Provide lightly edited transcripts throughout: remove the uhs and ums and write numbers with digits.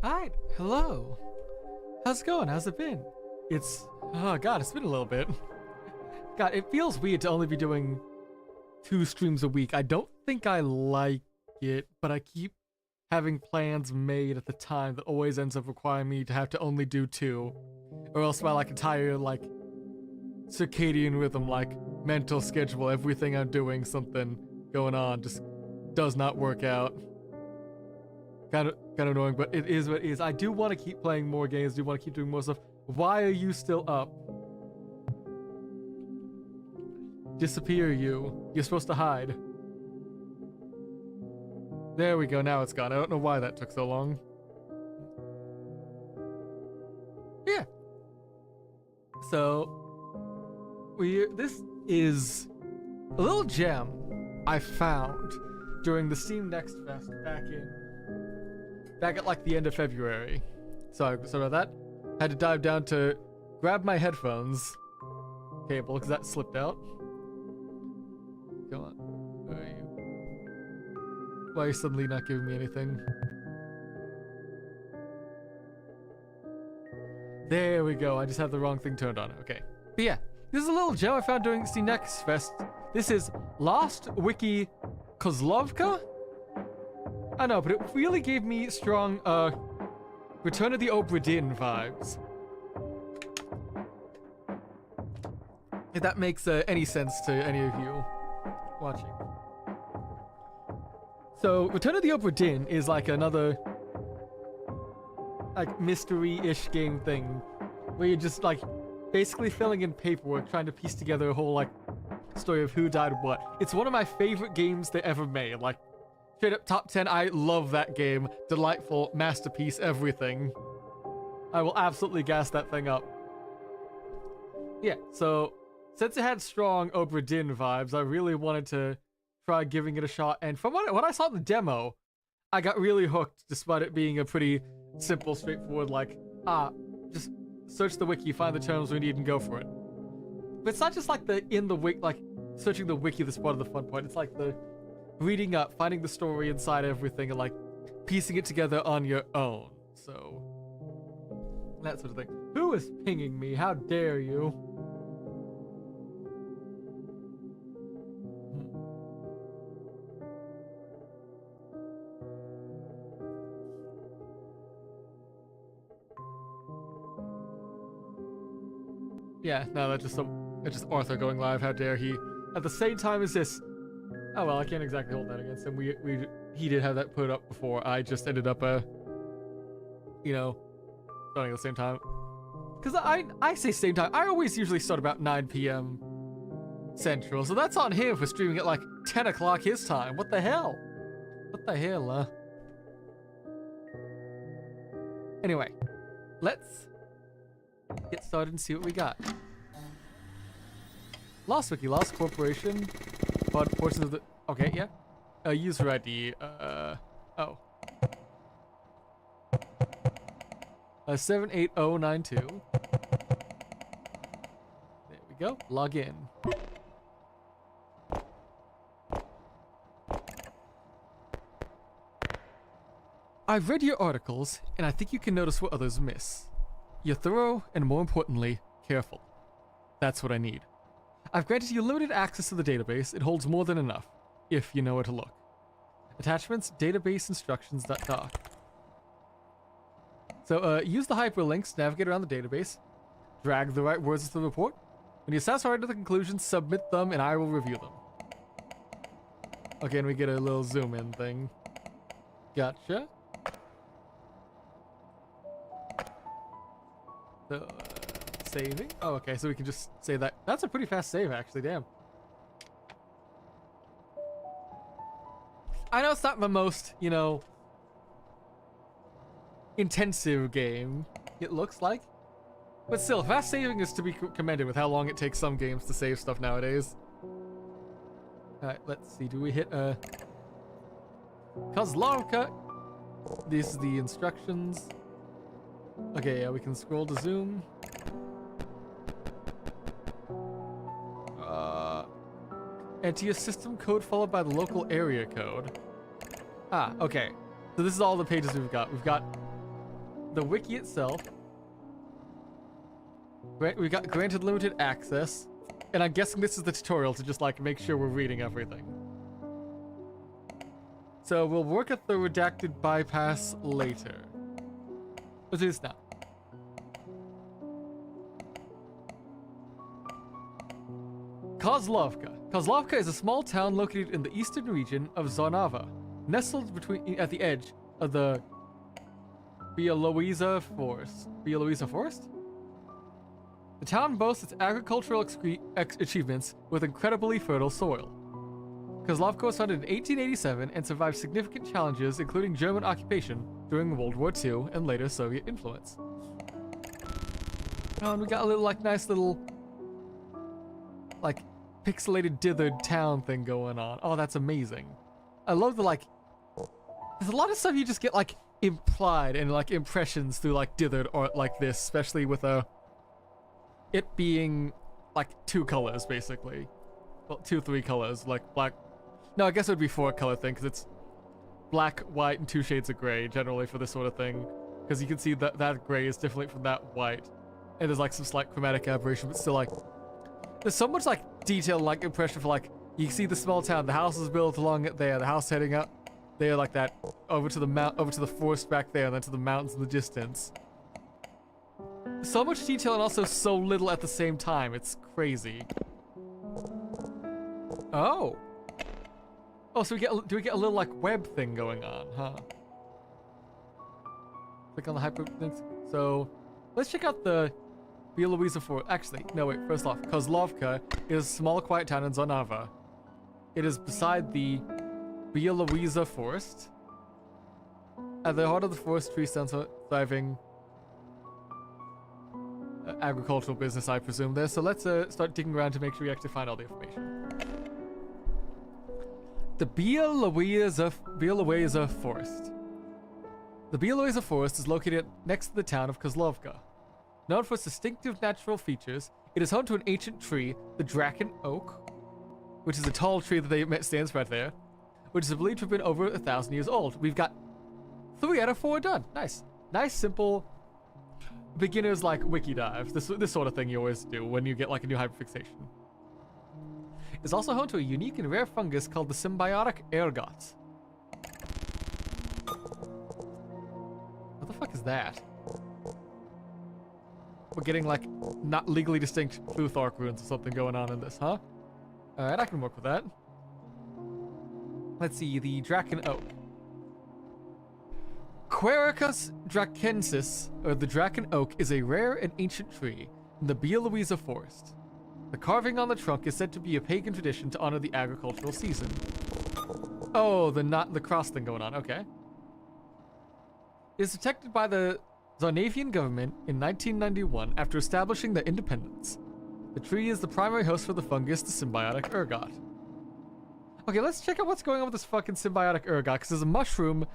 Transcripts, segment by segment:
Alright, hello. How's it going? How's it been? Oh god, it's been a little bit. God, it feels weird to only be doing 2 streams a week. I don't think I like it, but I keep having plans made at the time that always ends up requiring me to have to only do 2. Or else my like entire like circadian rhythm, like mental schedule, everything I'm doing, something going on, just does not work out. Kind of annoying, but it is what it is. I do want to keep playing more games, do want to keep doing more stuff. Why are you still up? Disappear you. You're supposed to hide. There we go, now it's gone. I don't know why that took so long. Yeah. So, this is a little gem I found during the Steam Next Fest back at like the end of February. Sorry about that. Had to dive down to grab my headphones cable because that slipped out. Come on. Where are you? Why are you suddenly not giving me anything? There we go. I just had the wrong thing turned on. Okay. But yeah, this is a little gem I found during the Next Fest. This is Lost Wiki Kozlovka? I know, but it really gave me strong Return of the Obra Dinn vibes. If that makes any sense to any of you watching. So, Return of the Obra Dinn is like another like mystery-ish game thing where you're just like basically filling in paperwork, trying to piece together a whole like story of who died what. It's one of my favorite games they ever made. Like, straight up top 10, I love that game. Delightful, masterpiece, everything. I will absolutely gas that thing up. Yeah, so since it had strong Obra Dinn vibes, I really wanted to try giving it a shot. And from what I saw in the demo, I got really hooked, despite it being a pretty simple, straightforward, like, just search the wiki, find the terms we need, and go for it. But it's not just like like searching the wiki that's part of the fun part. It's like the reading up, finding the story inside everything, and like piecing it together on your own. So that sort of thing. Who is pinging me? How dare you? Yeah, no, that's just Arthur going live. How dare he? At the same time as this. Oh well, I can't exactly hold that against him. He did have that put up before. I just ended up starting at the same time. Cause I say same time. I always usually start about 9 p.m. Central, so that's on him for streaming at like 10 o'clock his time. What the hell? What the hell? Anyway, let's get started and see what we got. Lost Wiki, Lost Corporation, but portions of the... Okay, yeah. User ID, 78092. There we go. Log in. I've read your articles, and I think you can notice what others miss. You're thorough, and more importantly, careful. That's what I need. I've granted you limited access to the database. It holds more than enough, if you know where to look. Attachments, database instructions.doc. So, use the hyperlinks to navigate around the database. Drag the right words into the report. When you're satisfied with the conclusions, submit them, and I will review them. Okay, and we get a little zoom in thing. Gotcha. So, saving. Oh, okay, so we can just save that. That's a pretty fast save, actually, damn. I know it's not the most, intensive game, it looks like. But still, fast saving is to be commended with how long it takes some games to save stuff nowadays. Alright, let's see. Do we hit, Kozlovka? These are the instructions. Okay, yeah, we can scroll to zoom. Enter your system code followed by the local area code. Ah, okay. So this is all the pages we've got. We've got the wiki itself. We got granted limited access. And I'm guessing this is the tutorial to just like make sure we're reading everything. So we'll work at the redacted bypass later. Let's do this now. Kozlovka. Kozlovka is a small town located in the eastern region of Zarnava, nestled at the edge of the Białowieża Forest. Białowieża Forest? The town boasts its agricultural achievements with incredibly fertile soil. Kozlovka was founded in 1887 and survived significant challenges, including German occupation during World War II and later Soviet influence. Oh, and we got a little, nice little, pixelated dithered town thing going on. Oh, that's amazing. I love the, there's a lot of stuff you just get, implied and, impressions through, dithered art like this, especially with, it being, two colors, basically. Well, 3 colors, black. No, I guess it would be 4 color thing, because it's black, white, and 2 shades of gray, generally, for this sort of thing. Because you can see that gray is different from that white. And there's like some slight chromatic aberration, but still like, there's so much like detail, like impression for like, you see the small town, the house is built along it there, the house heading up there like that, over to the forest back there, and then to the mountains in the distance. So much detail and also so little at the same time. It's crazy. Oh. Oh, so do we get a little like web thing going on, huh? Click on the hyperlinks. So let's check out the Bielowieza Forest. Actually, no wait, first off, Kozlovka is a small quiet town in Zonava. It is beside the Bielowieza Forest. At the heart of the forest, tree stands thriving agricultural business, I presume, there. So let's start digging around to make sure we actually find all the information. The Bielowieza Forest. The Bielowieza Forest is located next to the town of Kozlovka. Known for its distinctive natural features, it is home to an ancient tree, the Draken Oak, which is a tall tree that stands right there, which is believed to have been over 1,000 years old. We've got 3 out of 4 done. Nice. Nice, simple, beginner's like wiki dives. This sort of thing you always do when you get like a new hyperfixation. It's also home to a unique and rare fungus called the symbiotic ergot. What the fuck is that? We're getting like not legally distinct Pluthark runes or something going on in this, huh? Alright, I can work with that. Let's see, the Draken Oak. Quercus drakensis, or the Draken Oak, is a rare and ancient tree in the Bielowieza Forest. The carving on the trunk is said to be a pagan tradition to honor the agricultural season. Oh, the cross thing going on, okay. It is detected by the Zarnavian government in 1991 after establishing their independence. The tree is the primary host for the fungus, the symbiotic ergot. Okay, let's check out what's going on with this fucking symbiotic ergot, because there's a mushroom,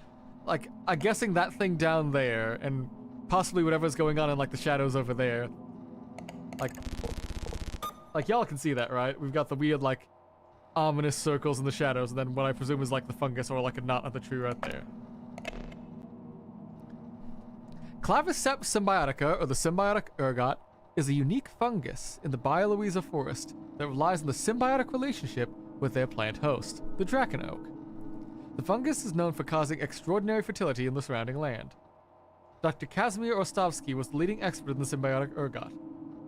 like, I'm guessing that thing down there, and possibly whatever's going on in, like, the shadows over there. Like y'all can see that, right? We've got the weird, like, ominous circles in the shadows, and then what I presume is, like, the fungus or, like, a knot of the tree right there. Claviceps symbiotica, or the symbiotic ergot, is a unique fungus in the Bielowieza Forest that relies on the symbiotic relationship with their plant host, the Draken Oak. The fungus is known for causing extraordinary fertility in the surrounding land. Dr. Kazimir Ostovsky was the leading expert in the symbiotic ergot.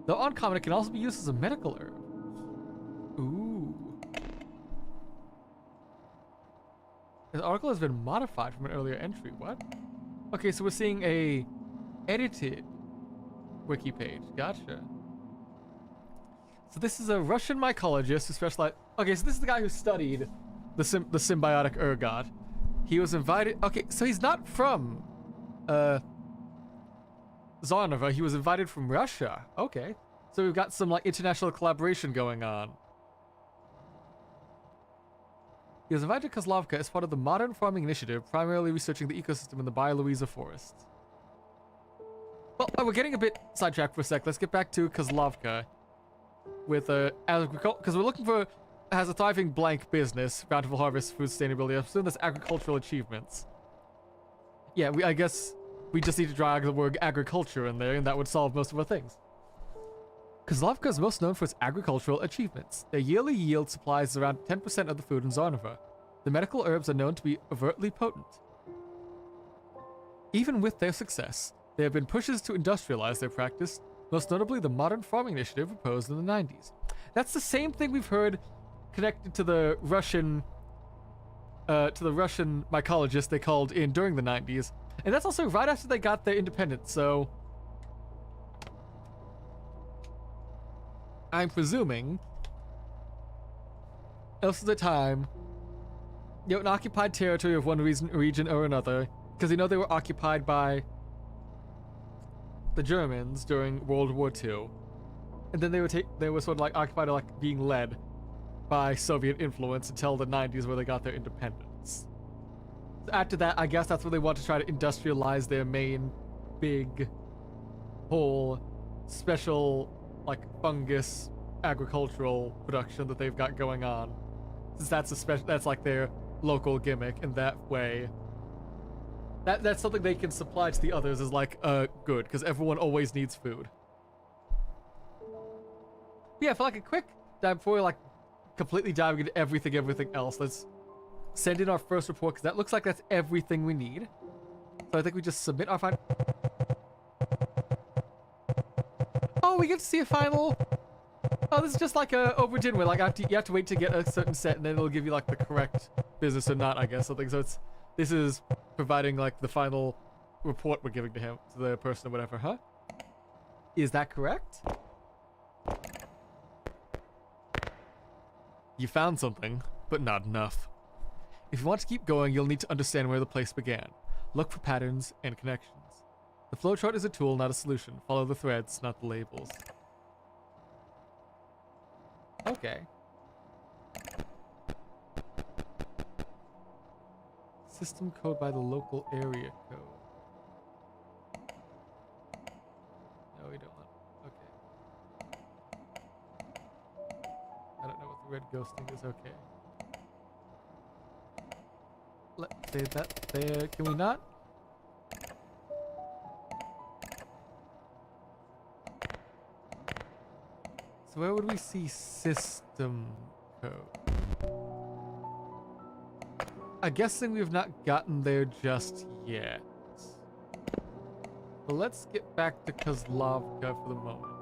Though uncommon, it can also be used as a medical herb. Ooh. This article has been modified from an earlier entry. What? Okay, so we're seeing a edited wiki page. Gotcha. So this is a Russian mycologist who specialized... Okay, so this is the guy who studied the symbiotic ergot. He was invited... Okay, so he's not from Zarnova. He was invited from Russia. Okay. So we've got some like international collaboration going on. He was invited to Kozlovka as part of the Modern Farming Initiative, primarily researching the ecosystem in the Bielowieza Forest. Well, we're getting a bit sidetracked for a sec. Let's get back to Kozlovka with agriculture, because we're looking for has a thriving blank business, bountiful harvest, food sustainability. I'm assuming that's agricultural achievements. Yeah, I guess we just need to drag the word agriculture in there, and that would solve most of our things. Kozlovka is most known for its agricultural achievements. Their yearly yield supplies around 10% of the food in Zarnova. The medical herbs are known to be overtly potent. Even with their success, there have been pushes to industrialize their practice, most notably the Modern Farming Initiative proposed in the 90s. That's the same thing we've heard connected to the Russian mycologist they called in during the 90s. And that's also right after they got their independence, so I'm presuming most of the time, an occupied territory of one region or another, because they were occupied by the Germans during World War II, and then they were sort of like occupied or like being led by Soviet influence until the 90s where they got their independence. So after that, I guess that's where they want to try to industrialize their main big whole special like fungus agricultural production that they've got going on, since that's like their local gimmick. In that way, that's something they can supply to the others as like good, because everyone always needs food. Yeah, for like a quick dive before we like completely diving into everything else, let's send in our first report because that looks like that's everything we need. So I think we just submit our final. Oh, we get to see a final. Oh, this is just like a over dinner where like you have to wait to get a certain set and then it'll give you like the correct business or not, I guess, something. So this is providing like the final report we're giving to him, to the person or whatever, huh? Is that correct? You found something, but not enough. If you want to keep going, you'll need to understand where the place began. Look for patterns and connections. The flowchart is a tool, not a solution. Follow the threads, not the labels. Okay. System code by the local area code. No, we don't want. Okay. I don't know what the red ghosting is. Okay. Let's save that there. Can we not? So where would we see system code? I'm guessing we have not gotten there just yet. But let's get back to Kozlovka for the moment.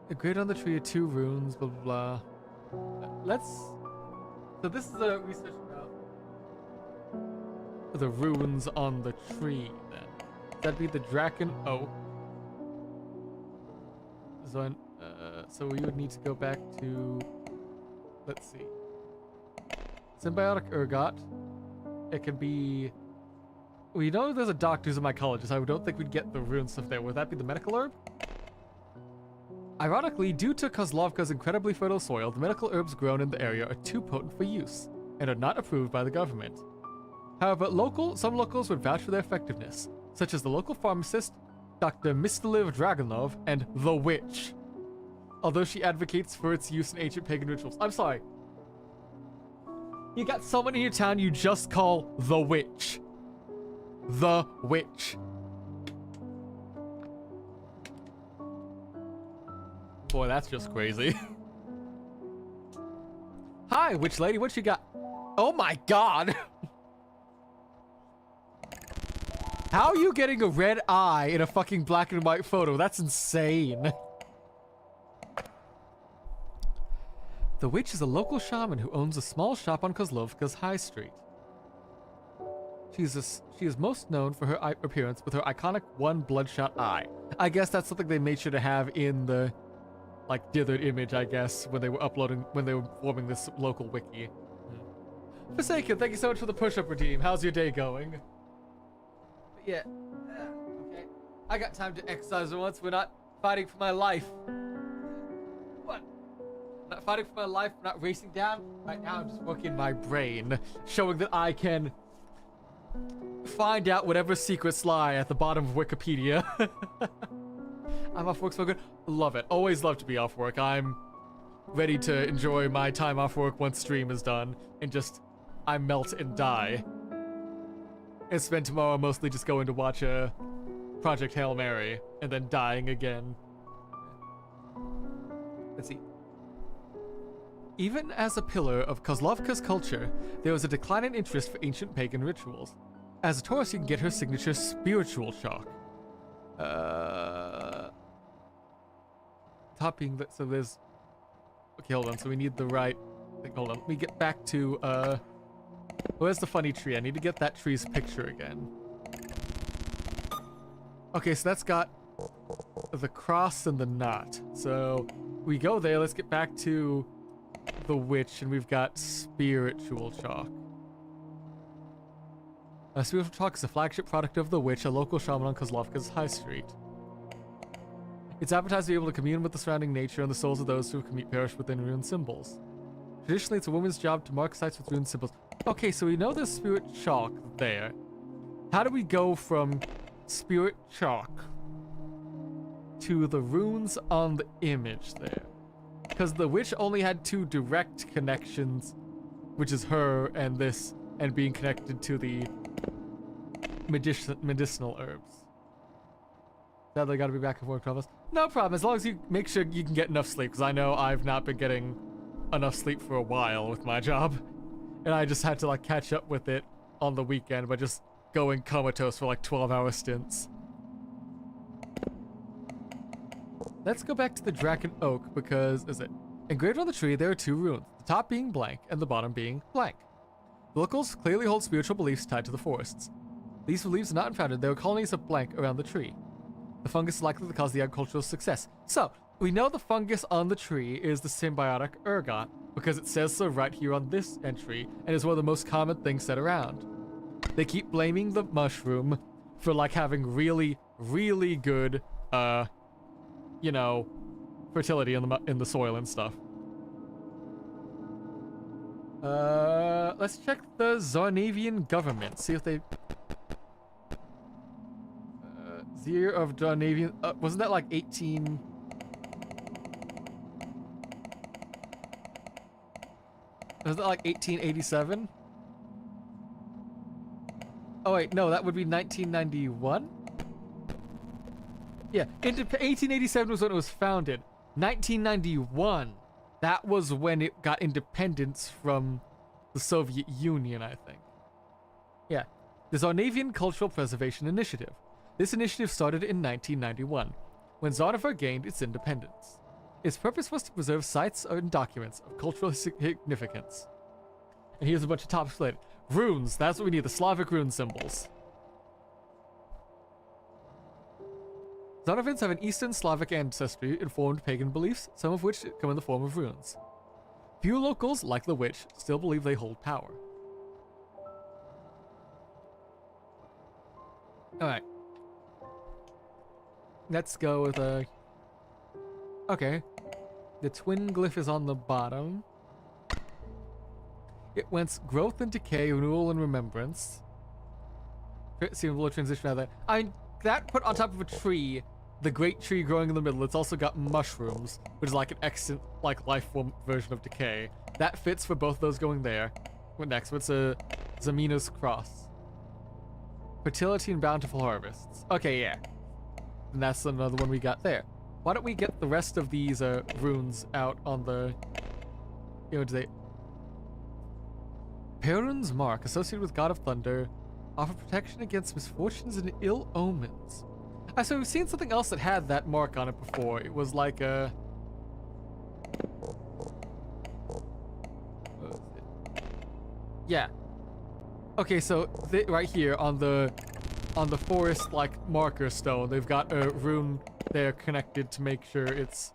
The grid on the tree are 2 runes, blah blah blah. So this is a research about the runes on the tree then. That'd be the Draken Oak. So we would need to go back to, let's see, Symbiotic Ergot. It could be, we know there's a doctor's and mycologist. I don't think we'd get the rune stuff there. Would that be the medical herb? Ironically, due to Kozlovka's incredibly fertile soil, the medical herbs grown in the area are too potent for use and are not approved by the government. However, some locals would vouch for their effectiveness, such as the local pharmacist, Dr. Misteliv Dragonov, and the Witch, although she advocates for its use in ancient pagan rituals. I'm sorry. You got someone in your town you just call the Witch. The Witch. Boy, that's just crazy. Hi, witch lady, what you got? Oh my god! How are you getting a red eye in a fucking black and white photo? That's insane. The witch is a local shaman who owns a small shop on Kozlovka's High Street. She is most known for her appearance with her iconic one bloodshot eye. I guess that's something they made sure to have in the, like, dithered image, I guess, when they were forming this local wiki. Forsaken, thank you so much for the push-up redeem. How's your day going? But yeah, okay. I got time to exercise once. We're not fighting for my life. What? Not fighting for my life, we're not racing down. Right now, I'm just working my brain, showing that I can find out whatever secrets lie at the bottom of Wikipedia. I'm off work so good. Love it. Always love to be off work. I'm ready to enjoy my time off work once stream is done and just I melt and die. And spend tomorrow mostly just going to watch Project Hail Mary and then dying again. Let's see. Even as a pillar of Kozlovka's culture, there was a decline in interest for ancient pagan rituals. As a tourist, you can get her signature spiritual chalk. Topping that, so there's... Okay, hold on, so we need the right thing. Hold on, let me get back to, where's the funny tree? I need to get that tree's picture again. Okay, so that's got the cross and the knot. So we go there, let's get back to the witch, and we've got spiritual chalk. Spiritual chalk is a flagship product of the witch, a local shaman on Kozlovka's High Street. It's advertised to be able to commune with the surrounding nature and the souls of those who perish within rune symbols. Traditionally, it's a woman's job to mark sites with rune symbols. Okay, so we know there's spirit chalk there. How do we go from spirit chalk to the runes on the image there? Because the witch only had 2 direct connections, which is her and this, and being connected to the medicinal herbs. Sadly, gotta be back at work 12 hours. No problem, as long as you make sure you can get enough sleep, because I know I've not been getting enough sleep for a while with my job. And I just had to like catch up with it on the weekend by just going comatose for like 12-hour stints. Let's go back to the Draken Oak because, engraved on the tree there are 2 runes, the top being blank and the bottom being blank. The locals clearly hold spiritual beliefs tied to the forests. These beliefs are not unfounded, there are colonies of blank around the tree. The fungus is likely to cause the agricultural success. So, we know the fungus on the tree is the symbiotic ergot, because it says so right here on this entry, and is one of the most common things said around. They keep blaming the mushroom for like having really, really good, you know, fertility in the soil and stuff. Let's check the Zarnavian government, see if they... year of Zarnavian... wasn't that like 18... Was that like 1887? Oh wait, no, that would be 1991? Yeah, 1887 was when it was founded. 1991, that was when it got independence from the Soviet Union, I think. Yeah, the Zarnavian Cultural Preservation Initiative. This initiative started in 1991, when Zarnava gained its independence. Its purpose was to preserve sites and documents of cultural significance. And here's a bunch of topics related. Runes, that's what we need, the Slavic rune symbols. Zarnavans have an Eastern Slavic ancestry and formed pagan beliefs, some of which come in the form of runes. Few locals, like the witch, still believe they hold power. Alright. Let's go with a... Okay. The twin glyph is on the bottom. It went growth and decay, renewal and remembrance. Symbol transition out of that. That put on top of a tree, the great tree growing in the middle, it's also got mushrooms, which is like an excellent, like, life form version of decay. That fits for both those going there. What next? What's a Zamina's cross? Fertility and bountiful harvests. Okay, yeah. And that's another one we got there. Why don't we get the rest of these runes out on the... You know, do they... Perun's mark, associated with God of Thunder, offer protection against misfortunes and ill omens. So we've seen something else that had that mark on it before. It was like a... What was it? Yeah. Okay, so right here on the forest like marker stone, they've got a rune there connected to make sure it's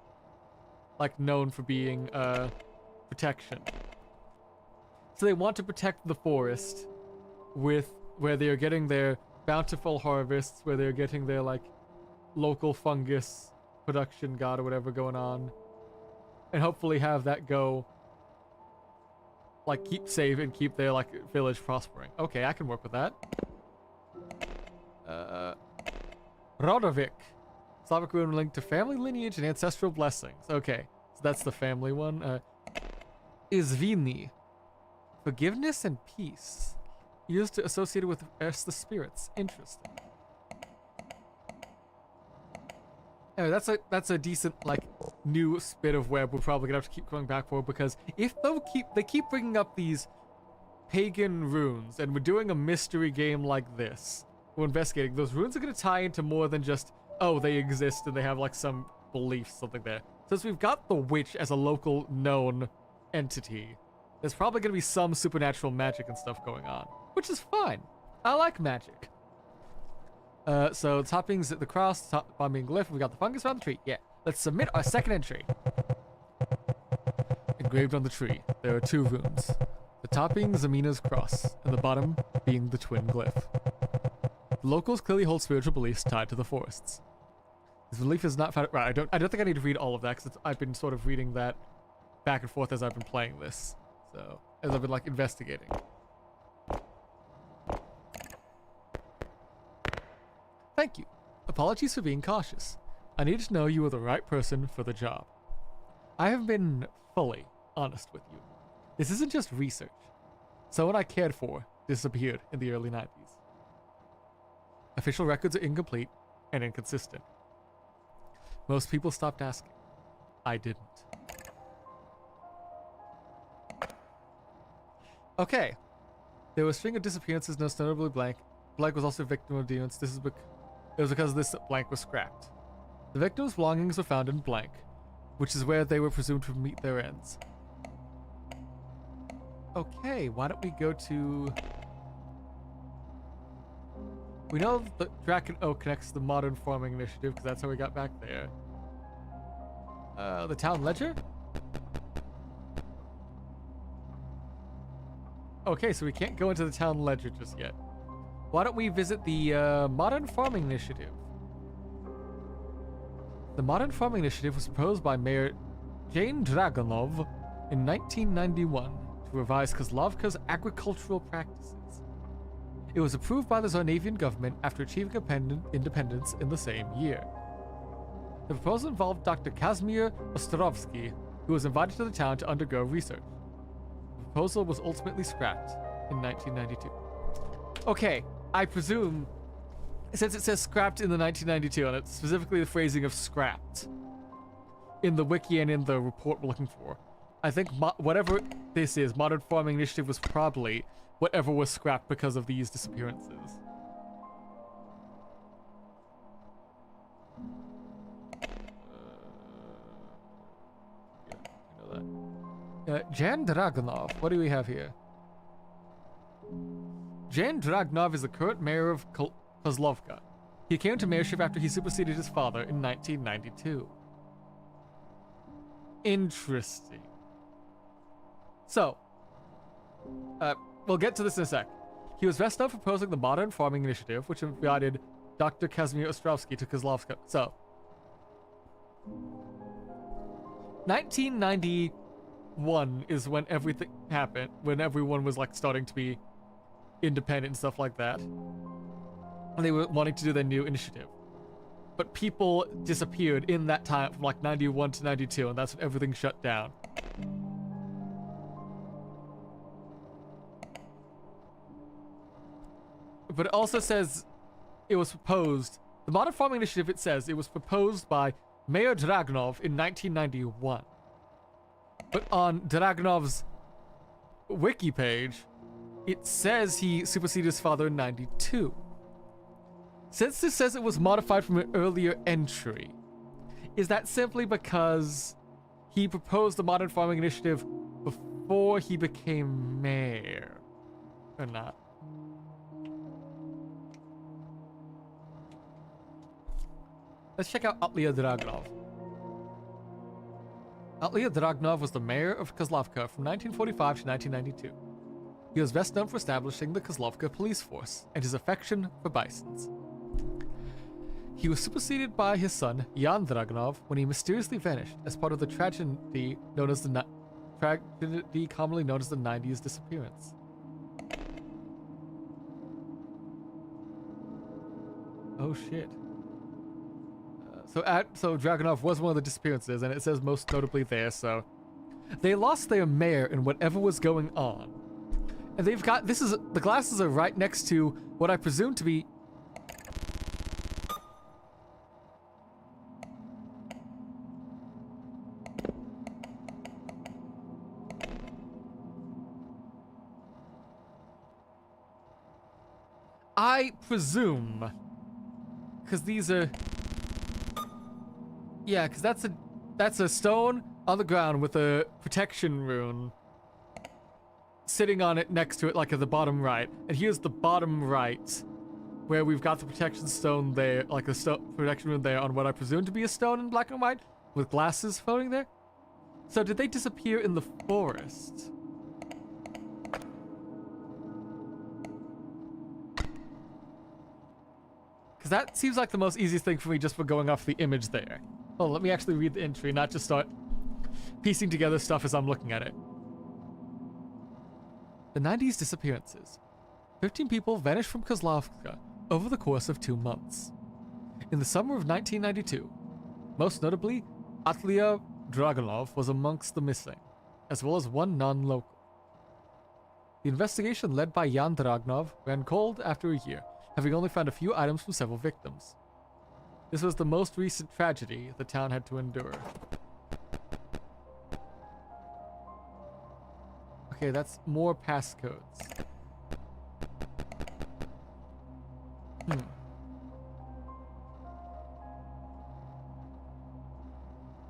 like known for being protection. So they want to protect the forest with where they're getting their bountiful harvests, where they're getting their like local fungus production god or whatever going on, and hopefully have that go like keep safe and keep their like village prospering. Okay, I can work with that. Rodovik, Slavic rune linked to family lineage and ancestral blessings. Okay, so that's the family one. Izvini, forgiveness and peace, used to associated with the spirits. Interesting. Anyway, that's a decent like new bit of web we're probably gonna have to keep going back for, because if they keep bringing up these pagan runes and we're doing a mystery game like this, we're investigating, those runes are gonna tie into more than just, oh, they exist and they have like some beliefs, something there. Since we've got the witch as a local known entity, there's probably gonna be some supernatural magic and stuff going on, which is fine. I like magic. So toppings at the cross, top bombing glyph, we got the fungus around the tree. Yeah, let's submit our second entry. Engraved on the tree, there are 2 runes. The top being Zamina's cross, and the bottom being the twin glyph. The locals clearly hold spiritual beliefs tied to the forests. This belief is not found. Right, I don't think I need to read all of that because I've been sort of reading that back and forth as I've been playing this. So as I've been like investigating. Thank you. Apologies for being cautious. I needed to know you were the right person for the job. I have been fully honest with you. This isn't just research. Someone I cared for disappeared in the early 90s. Official records are incomplete and inconsistent. Most people stopped asking. I didn't. Okay. There was a string of disappearances, most notably Blank. Blank was also a victim of demons. It was because of this that Blank was scrapped. The victim's belongings were found in Blank, which is where they were presumed to meet their ends. Okay, why don't we go to... We know that Draken Oak connects to the Modern Farming Initiative, because that's how we got back there. The Town Ledger? Okay, so we can't go into the Town Ledger just yet. Why don't we visit the Modern Farming Initiative? The Modern Farming Initiative was proposed by Mayor Jane Dragunov in 1991 to revise Kozlovka's agricultural practices. It was approved by the Zarnavian government after achieving independence in the same year. The proposal involved Dr. Kazimir Ostrovsky, who was invited to the town to undergo research. The proposal was ultimately scrapped in 1992. Okay, I presume, since it says scrapped in the 1992, and it's specifically the phrasing of scrapped in the wiki and in the report we're looking for, I think whatever this is, Modern Farming Initiative was probably whatever was scrapped because of these disappearances. Yeah, you know that. Jan Dragunov, what do we have here? Jan Dragunov is the current mayor of Kozlovka. He came to mayorship after he superseded his father in 1992. Interesting. So, we'll get to this in a sec. He was best known for proposing the Modern Farming Initiative, which invited Dr. Kazimir Ostrovsky to Kozlovka. So, 1991 is when everything happened, when everyone was like starting to be independent and stuff like that. And they were wanting to do their new initiative. But people disappeared in that time from like 91 to 92, and that's when everything shut down. But it also says it was proposed, the Modern Farming Initiative, it says it was proposed by Mayor Dragunov in 1991. But on Dragunov's wiki page, it says he superseded his father in 92. Since this says it was modified from an earlier entry, is that simply because he proposed the Modern Farming Initiative before he became mayor? Or not? Let's check out Atlia Dragunov. Atlia Dragunov was the mayor of Kozlovka from 1945 to 1992. He was best known for establishing the Kozlovka police force and his affection for bisons. He was superseded by his son, Jan Dragunov, when he mysteriously vanished as part of the tragedy known as tragedy commonly known as the 90s disappearance. Oh shit. So Dragunov was one of the disappearances, and it says most notably there, so... They lost their mayor in whatever was going on. And they've got... The glasses are right next to what I presume to be... I presume... Because these are... Yeah, because that's a stone on the ground with a protection rune sitting on it next to it, like at the bottom right. And here's the bottom right, where we've got the protection stone there, like a protection rune there on what I presume to be a stone in black and white, with glasses floating there. So did they disappear in the forest? Because that seems like the most easiest thing for me just for going off the image there. Oh, let me actually read the entry, not just start piecing together stuff as I'm looking at it. The 90s disappearances. 15 people vanished from Kozlovka over the course of 2 months. In the summer of 1992, most notably, Atlia Dragunov was amongst the missing, as well as one non-local. The investigation led by Jan Dragunov ran cold after a year, having only found a few items from several victims. This was the most recent tragedy the town had to endure. Okay, that's more passcodes.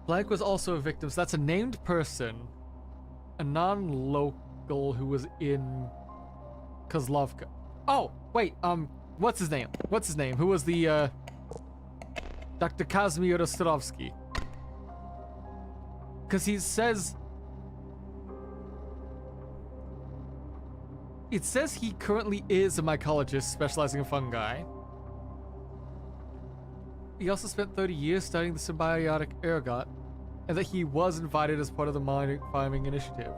Blank was also a victim, so that's a named person. A non-local who was in Kozlovka. Oh, wait, what's his name? Who was the, Dr. Kazimir Ostrovsky? Because he says... It says he currently is a mycologist specializing in fungi. He also spent 30 years studying the symbiotic ergot, and that he was invited as part of the mine farming initiative.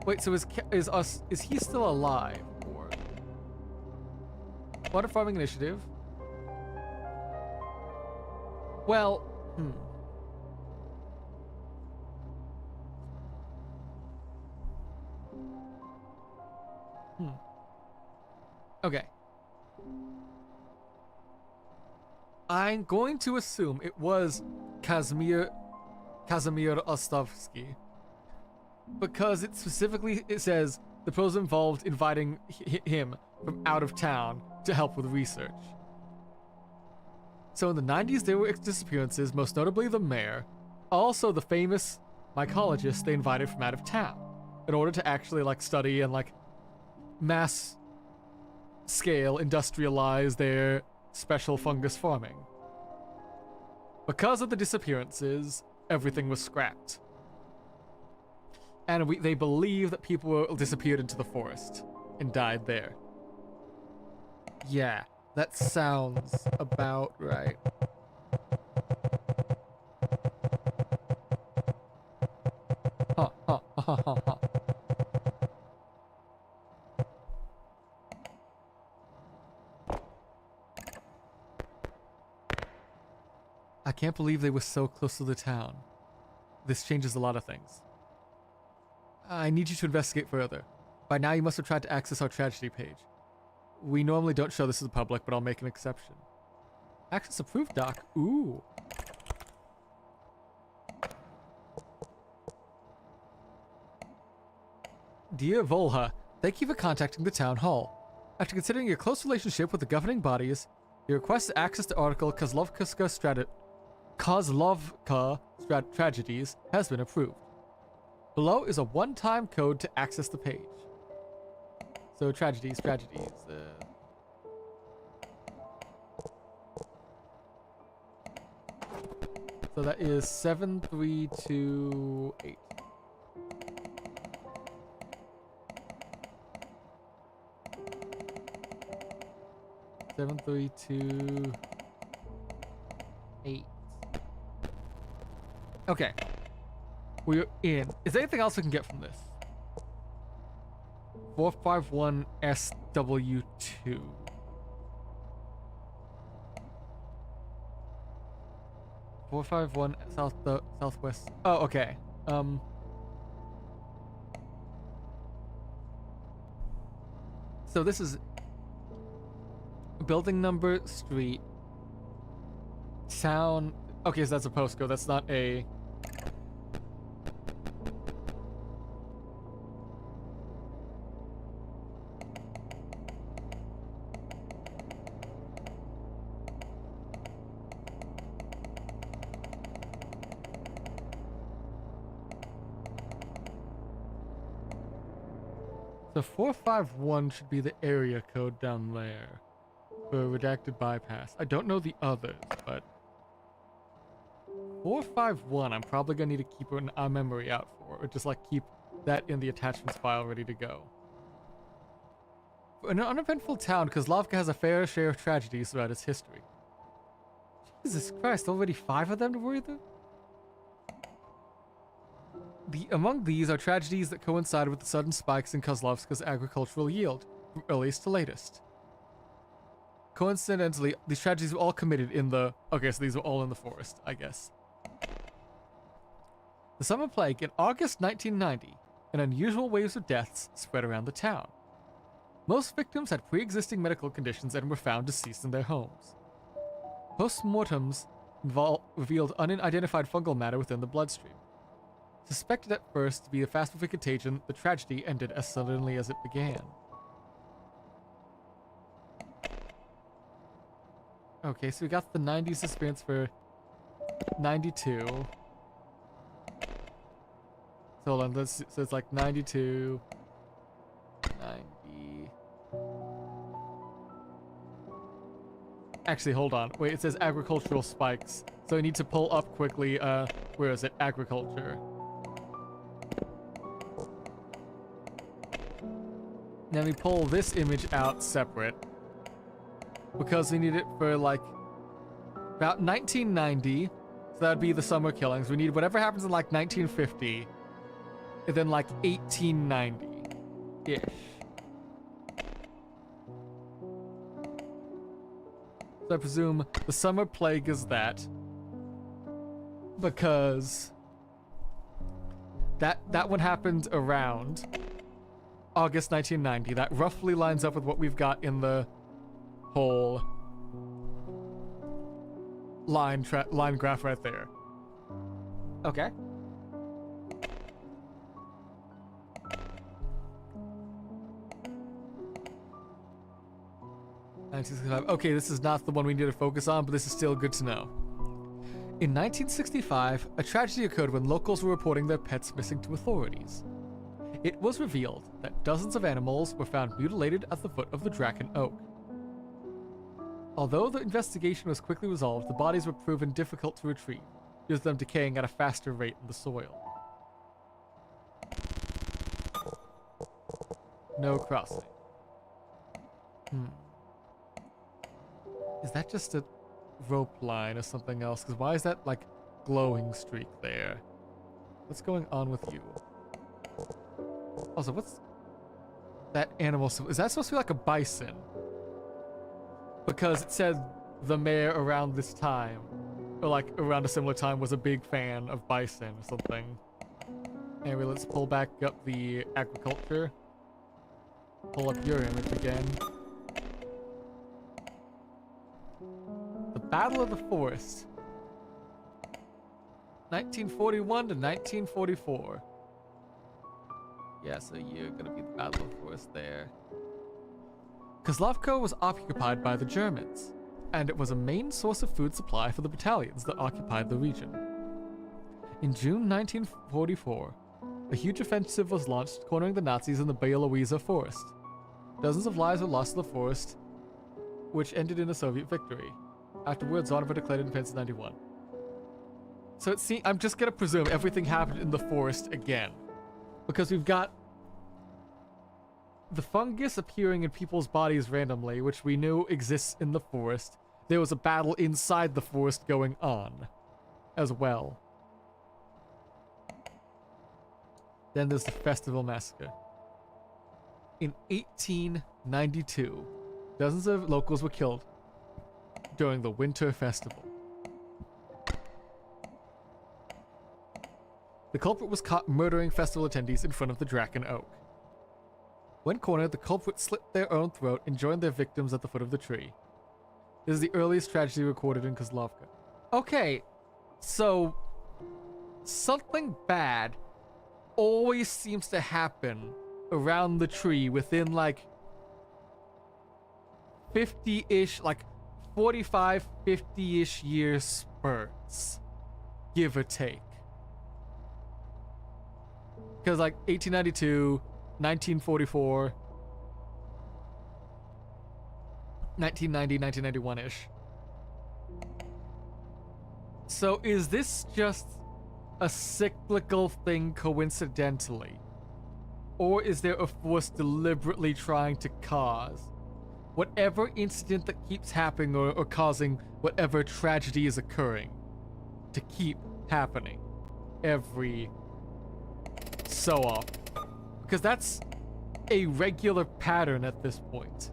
Wait, so is he still alive? Or water farming initiative? Well, Okay. I'm going to assume it was Kazimir Ostrovsky, because it says the pros involved inviting him from out of town to help with research. So in the 90s there were disappearances, most notably the mayor, also the famous mycologist they invited from out of town in order to actually like study and like mass scale industrialize their special fungus farming. Because of the disappearances, everything was scrapped. And they believe that people disappeared into the forest and died there. Yeah, that sounds about right. I can't believe they were so close to the town. This changes a lot of things. I need you to investigate further. By now you must have tried to access our tragedy page. We normally don't show this to the public, but I'll make an exception. Access approved, Doc. Ooh. Dear Volha, thank you for contacting the town hall. After considering your close relationship with the governing bodies, your request to access the article Kozlovka Tragedies has been approved. Below is a one-time code to access the page. So tragedies. So that is 7328. Seven, 3, 2, 8. Okay. We're in. Is there anything else we can get from this? 451 SW2. Four five one southwest. Oh, okay. So this is building number, street, town. Okay, so that's a postcode. That's not a. So 451 should be the area code down there for redacted bypass. I don't know the others, but 451 I'm probably gonna need to keep our memory out for, or just like keep that in the attachments file ready to go. For an uneventful town, Kozlovka has a fair share of tragedies throughout its history. Jesus Christ, already 5 of them to worry about? Among these are tragedies that coincide with the sudden spikes in Kozlovska's agricultural yield, from earliest to latest. Coincidentally, these tragedies were all committed in the... Okay, so these were all in the forest, I guess. The summer plague in August 1990, and unusual waves of deaths spread around the town. Most victims had pre-existing medical conditions and were found deceased in their homes. Postmortems revealed unidentified fungal matter within the bloodstream. Suspected at first to be a fast-moving contagion, the tragedy ended as suddenly as it began. Okay, so we got the 90s experience for 92. So hold on, so it's like 92, 90. Actually, hold on. Wait, it says agricultural spikes. So I need to pull up quickly, where is it? Agriculture. Then we pull this image out separate. Because we need it for like about 1990. So that'd be the summer killings. We need whatever happens in like 1950. And then like 1890-ish. So I presume the summer plague is that. Because that one happened around August 1990. That roughly lines up with what we've got in the whole line graph right there. Okay. Okay, this is not the one we need to focus on, but this is still good to know. In 1965, a tragedy occurred when locals were reporting their pets missing to authorities. It was revealed that dozens of animals were found mutilated at the foot of the Draken Oak. Although the investigation was quickly resolved, the bodies were proven difficult to retrieve, due to them decaying at a faster rate in the soil. No crossing. Is that just a rope line or something else? Because why is that, like, glowing streak there? What's going on with you? Also, what's that animal? Is that supposed to be like a bison? Because it said the mayor around this time, or like around a similar time, was a big fan of bison or something. Anyway, let's pull back up the agriculture. Pull up your image again. The Battle of the Forest. 1941 to 1944. Yeah, so you're gonna be the Battle of the Forest there. Kozlovka was occupied by the Germans, and it was a main source of food supply for the battalions that occupied the region. In June 1944, a huge offensive was launched, cornering the Nazis in the Białowieża forest. Dozens of lives were lost to the forest, which ended in a Soviet victory. Afterwards, Zonova declared independence in 91. So I'm just gonna presume everything happened in the forest again, because we've got the fungus appearing in people's bodies randomly, which we knew exists in the forest. There was a battle inside the forest going on as well. Then there's the Festival Massacre. In 1892, dozens of locals were killed during the Winter Festival. The culprit was caught murdering festival attendees in front of the Draken Oak. When cornered, the culprit slit their own throat and joined their victims at the foot of the tree. This is the earliest tragedy recorded in Kozlovka. Okay, so something bad always seems to happen around the tree within like 50-ish, like 45, 50-ish year spurts, give or take. Because like 1892, 1944, 1990, 1991-ish. So is this just a cyclical thing coincidentally? Or is there a force deliberately trying to cause whatever incident that keeps happening or causing whatever tragedy is occurring to keep happening every so often? Because that's a regular pattern at this point.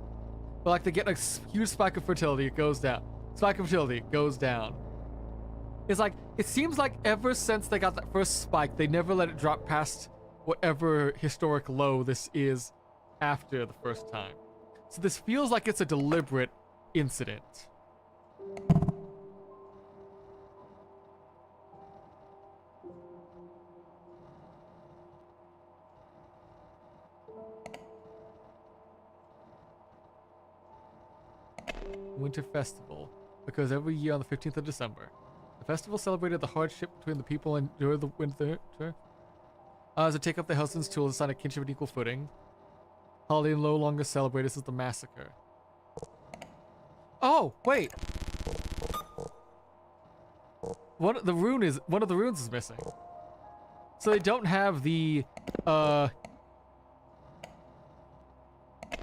But like they get a huge spike of fertility, it goes down. Spike of fertility, it goes down. It's like, it seems like ever since they got that first spike, they never let it drop past whatever historic low this is after the first time. So this feels like it's a deliberate incident. Winter Festival occurs every year on the 15th of December. The festival celebrated the hardship between the people endured the winter as they take up their husbands' tools and sign a kinship and equal footing. Holiday no longer celebrated as the massacre. Oh, wait. One of the runes is missing. So they don't have the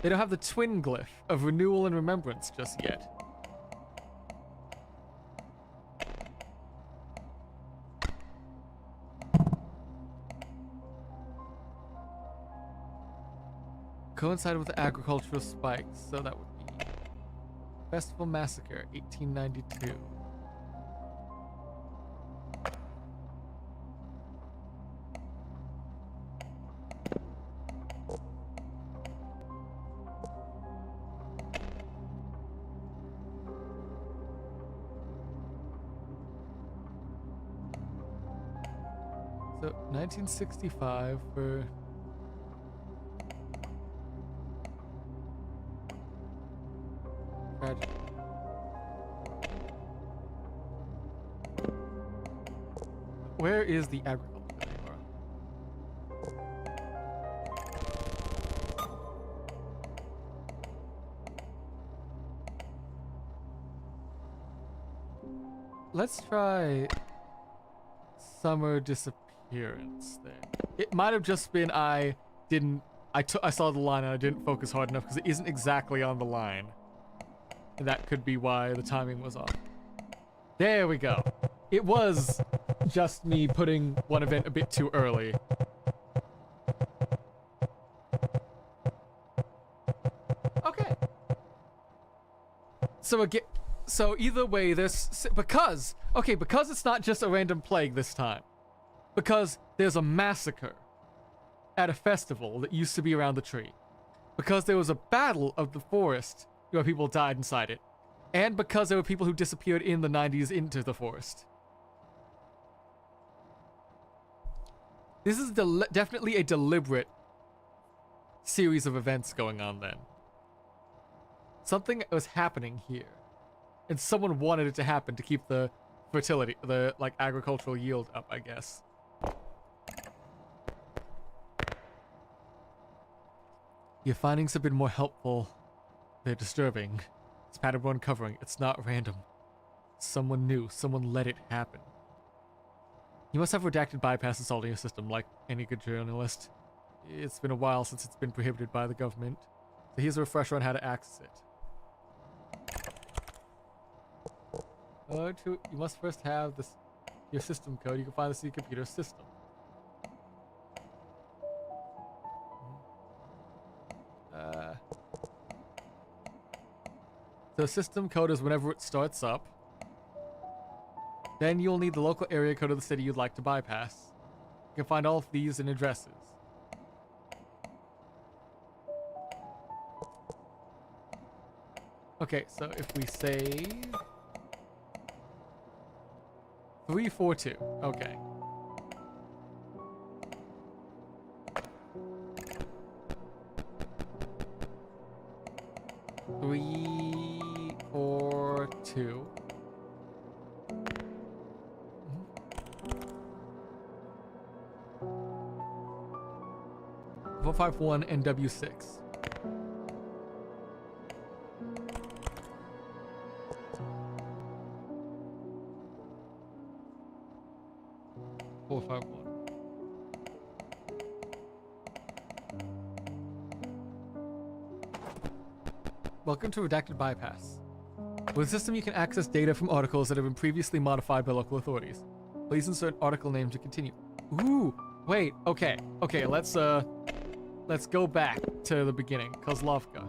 they don't have the twin glyph of renewal and remembrance just yet. Coincided with the agricultural spikes, so that would be Festival Massacre, 1892. So 1965 for tragedy. Where is the agriculture anymore? Let's try summer disappearance then. It might have just been I saw the line and I didn't focus hard enough because it isn't exactly on the line. And that could be why the timing was off. There we go. It was just me putting one event a bit too early. Okay. So either way, because it's not just a random plague this time. Because there's a massacre at a festival that used to be around the tree. Because there was a battle of the forest where people died inside it. And because there were people who disappeared in the 90s into the forest. This is definitely a deliberate series of events going on then. Something was happening here. And someone wanted it to happen to keep the fertility, the agricultural yield up, I guess. Your findings have been more helpful. They're disturbing. It's pattern we're uncovering. It's not random. Someone knew. Someone let it happen. You must have redacted bypass installed in your system, like any good journalist. It's been a while since it's been prohibited by the government. So here's a refresher on how to access it. You must first have your system code. You can find this in your computer system. The system code is whenever it starts up. Then you'll need the local area code of the city you'd like to bypass. You can find all of these in addresses. Okay, so if we save 342, okay. Three, 4, 2. 451 and W6. Welcome to Redacted Bypass. With the system, you can access data from articles that have been previously modified by local authorities. Please insert article name to continue. Ooh, wait, okay, let's go back to the beginning. Kozlovka.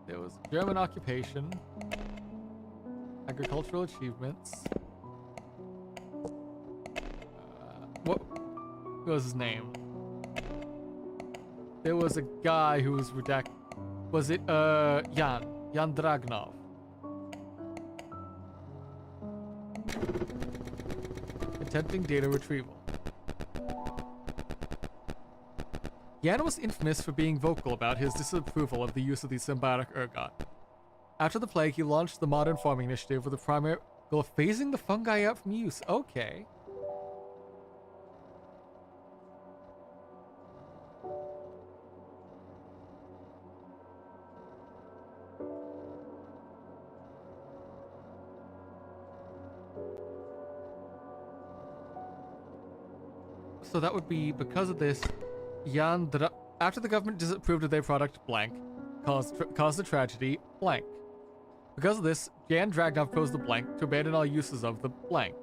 There was German occupation, agricultural achievements. What was his name? There was a guy who was redacted. Was it, Jan Dragnov? Attempting data retrieval. Jan was infamous for being vocal about his disapproval of the use of the symbiotic ergot. After the plague, he launched the Modern Farming Initiative with the primary goal of phasing the fungi out from use. Okay. So that would be because of this, after the government disapproved of their product, blank, caused a tragedy, blank. Because of this, Jan Dragnov proposed the blank to abandon all uses of the blank.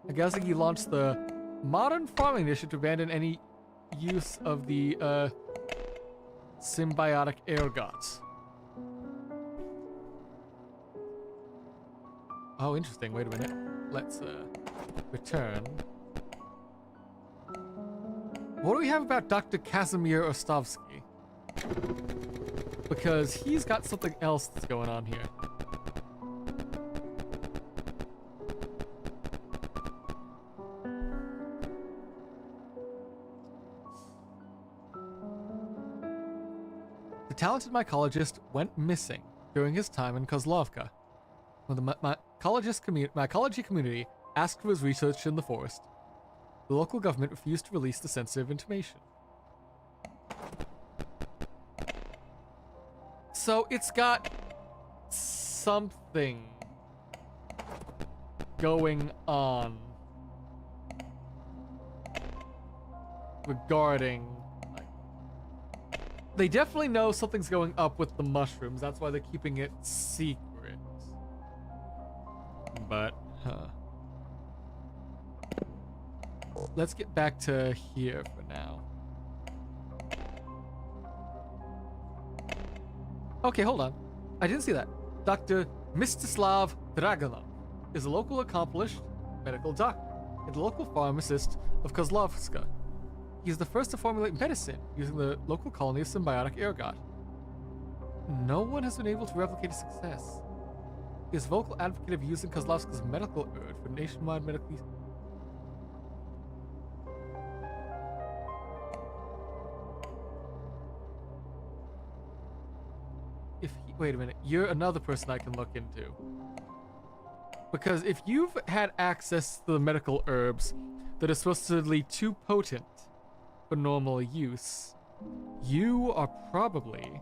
I guess he launched the Modern Farming Initiative to abandon any use of the symbiotic ergots. Oh, interesting. Wait a minute. Let's return. What do we have about Dr. Casimir Ostovsky? Because he's got something else that's going on here. The talented mycologist went missing during his time in Kozlovka. When the mycology community asked for his research in the forest, the local government refused to release the sensitive information. So it's got something going on regarding... They definitely know something's going up with the mushrooms. That's why they're keeping it secret. But, let's get back to here for now. Okay, hold on. I didn't see that. Dr. Mstislav Dragonov is a local accomplished medical doctor and the local pharmacist of Kozlovka. He is the first to formulate medicine using the local colony of symbiotic ergot. No one has been able to replicate his success. He is a vocal advocate of using Kozlovka's medical herb for nationwide medical use. Wait a minute, you're another person I can look into. Because if you've had access to the medical herbs that are supposedly too potent for normal use, you are probably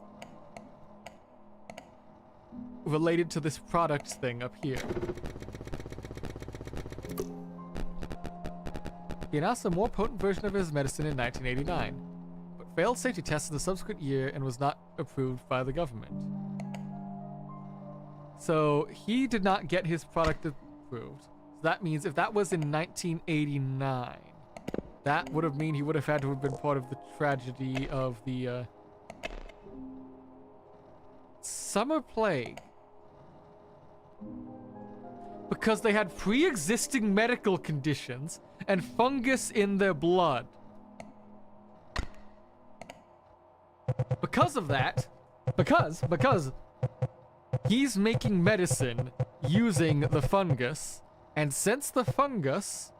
related to this product thing up here. He announced a more potent version of his medicine in 1989, but failed safety tests in the subsequent year and was not approved by the government. So he did not get his product approved. So that means if that was in 1989, that would have mean he would have had to have been part of the tragedy of the summer plague. Because they had pre-existing medical conditions and fungus in their blood. Because of that, because he's making medicine using the fungus, and since the fungus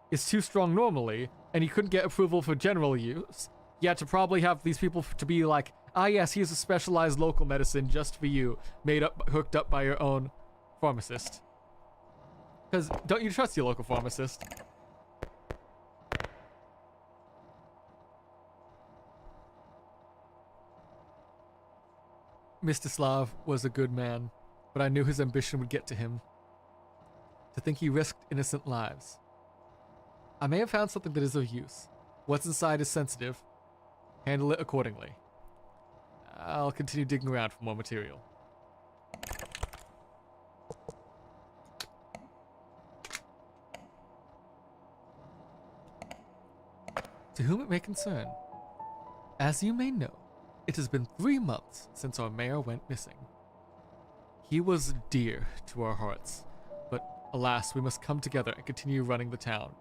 is too strong normally, and he couldn't get approval for general use, he had to probably have these people to be like, ah yes, here's a specialized local medicine just for you, hooked up by your own pharmacist. Because don't you trust your local pharmacist? Mstislav was a good man, but I knew his ambition would get to him. To think he risked innocent lives. I may have found something that is of use. What's inside is sensitive. Handle it accordingly. I'll continue digging around for more material. To whom it may concern, as you may know, it has been 3 months since our mayor went missing. He was dear to our hearts, but alas, we must come together and continue running the town.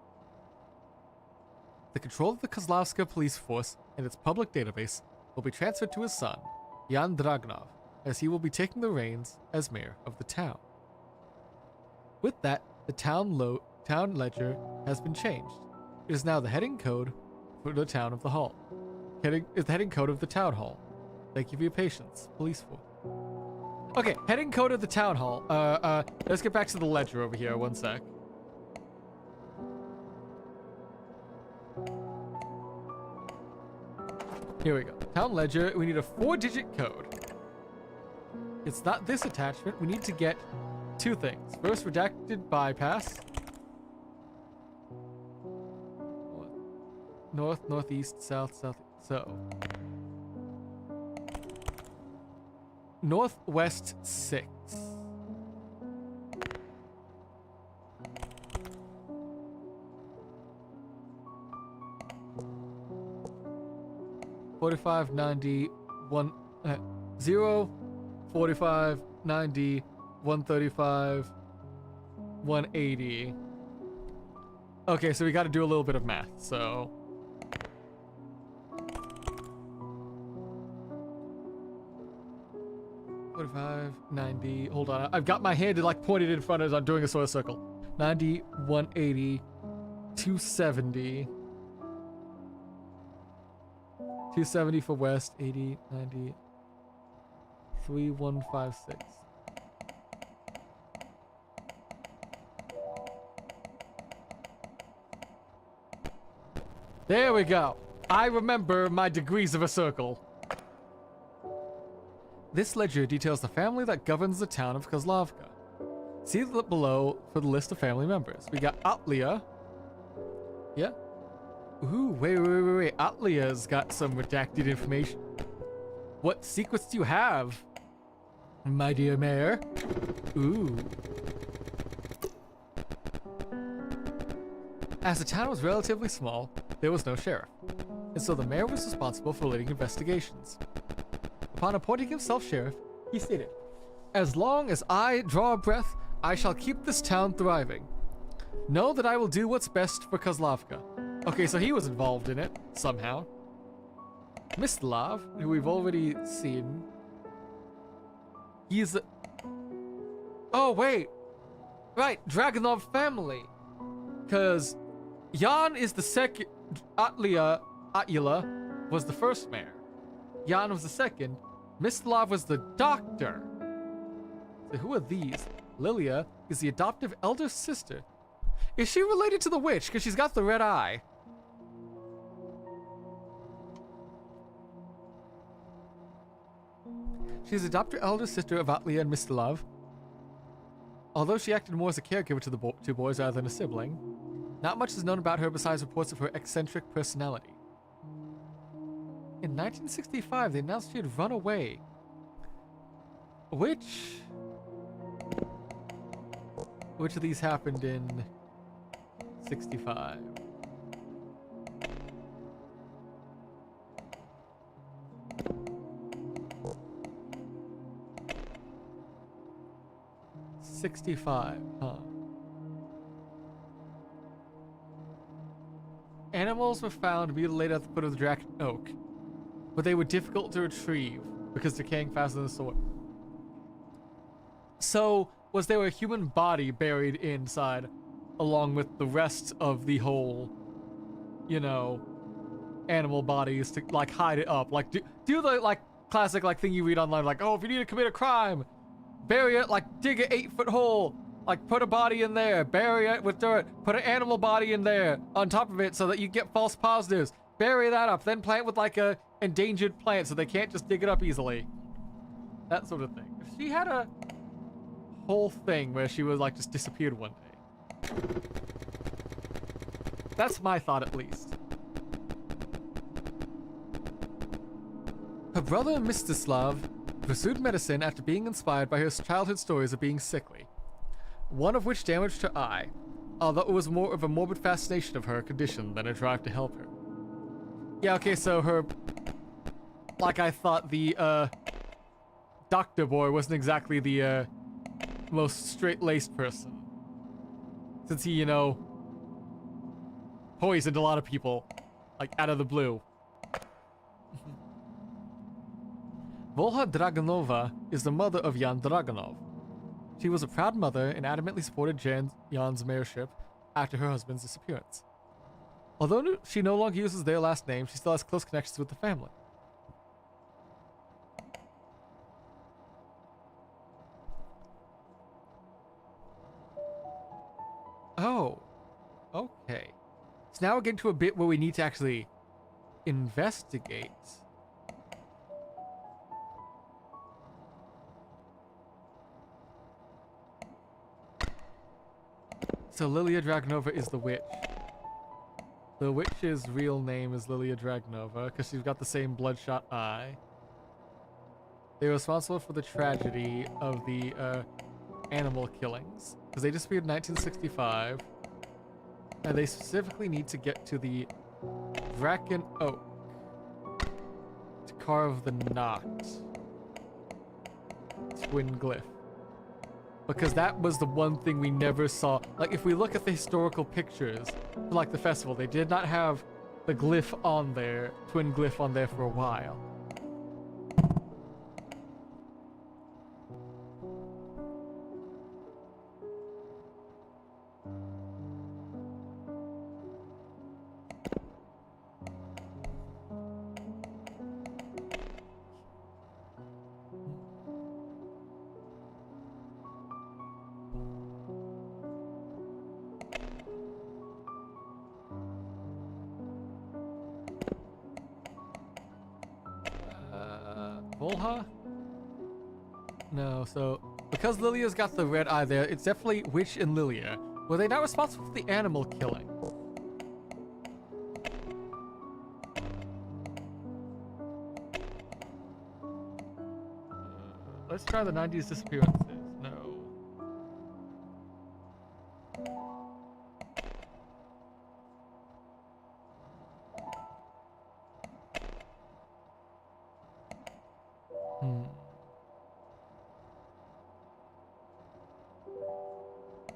The control of the Kozlovka police force and its public database will be transferred to his son, Jan Dragnov, as he will be taking the reins as mayor of the town. With that, the town ledger has been changed. It is now the heading code for the town of the hall. Is the heading code of the town hall. Thank you for your patience. Police force. Okay, heading code of the town hall. Let's get back to the ledger over here. One sec. Here we go. Town ledger. We need a 4-digit code. It's not this attachment. We need to get 2 things. First, redacted bypass. North, northeast, south, south. So. Northwest 6. $45, 90, 0, 45, 90, 135, 180. Okay, so we got to do a little bit of math, so. $45, 90, hold on. I've got my hand like pointed in front as I'm doing a sort of circle. 90, 180, 270. 270 for west, 80, 90, 3156. There we go. I remember my degrees of a circle. This ledger details the family that governs the town of Kozlovka. See below for the list of family members. We got Atlia. Yeah. Ooh, wait. Atlia's got some redacted information. What secrets do you have, my dear mayor? Ooh. As the town was relatively small, there was no sheriff, and so the mayor was responsible for leading investigations. Upon appointing himself sheriff, he stated, "As long as I draw a breath, I shall keep this town thriving. Know that I will do what's best for Kozlovka." Okay, so he was involved in it, somehow. Mislav, who we've already seen. He's... Oh, wait. Right, Dragunov family. Because Jan is the second... Atila was the first mayor. Jan was the second. Mislav was the doctor. So who are these? Lilia is the adoptive elder sister. Is she related to the witch? Because she's got the red eye. She's the adopted elder sister of Atlia and Mislav. Although she acted more as a caregiver to the two boys rather than a sibling, not much is known about her besides reports of her eccentric personality. In 1965, they announced she had run away. Which of these happened in 65? Huh. Animals were found mutilated at the foot of the Draken Oak, but they were difficult to retrieve because decaying faster than the sword. So, was there a human body buried inside, along with the rest of the whole, you know, animal bodies to like hide it up? Like do the like classic like thing you read online, like, oh, if you need to commit a crime, bury it, like dig a 8-foot hole, like put a body in there, bury it with dirt, put an animal body in there on top of it so that you get false positives, bury that up, then plant with like a endangered plant so they can't just dig it up easily. That sort of thing. If she had a whole thing where she was like just disappeared one day. That's my thought at least. Her brother Mstislav pursued medicine after being inspired by her childhood stories of being sickly, one of which damaged her eye, although it was more of a morbid fascination of her condition than a drive to help her. Yeah, okay, so her... Like I thought the, doctor boy wasn't exactly the, most straight-laced person. Since he, you know, poisoned a lot of people, like, out of the blue. Volha Dragunova is the mother of Jan Dragunov. She was a proud mother and adamantly supported Jan's mayorship after her husband's disappearance. Although she no longer uses their last name, she still has close connections with the family. Oh, okay. So now we're getting to a bit where we need to actually investigate. So Lilia Dragunova is the witch. The witch's real name is Lilia Dragunova because she's got the same bloodshot eye. They were responsible for the tragedy of the animal killings because they disappeared in 1965, and they specifically need to get to the Bracken Oak to carve the knot twin glyph. Because that was the one thing we never saw. Like, if we look at the historical pictures, for, like, the festival, they did not have the glyph on there, twin glyph on there for a while. Volha? No, so because Lilia's got the red eye there, it's definitely Witch and Lilia. Were they not responsible for the animal killing? Let's try the 90s disappearances. No.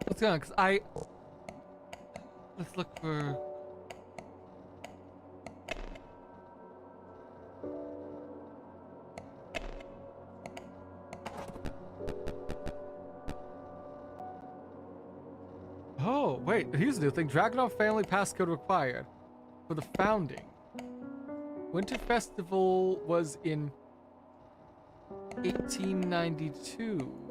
What's going on? Because let's look for... Oh, wait, here's the new thing. Dragunov family passcode required for the founding. Winter Festival was in 1892.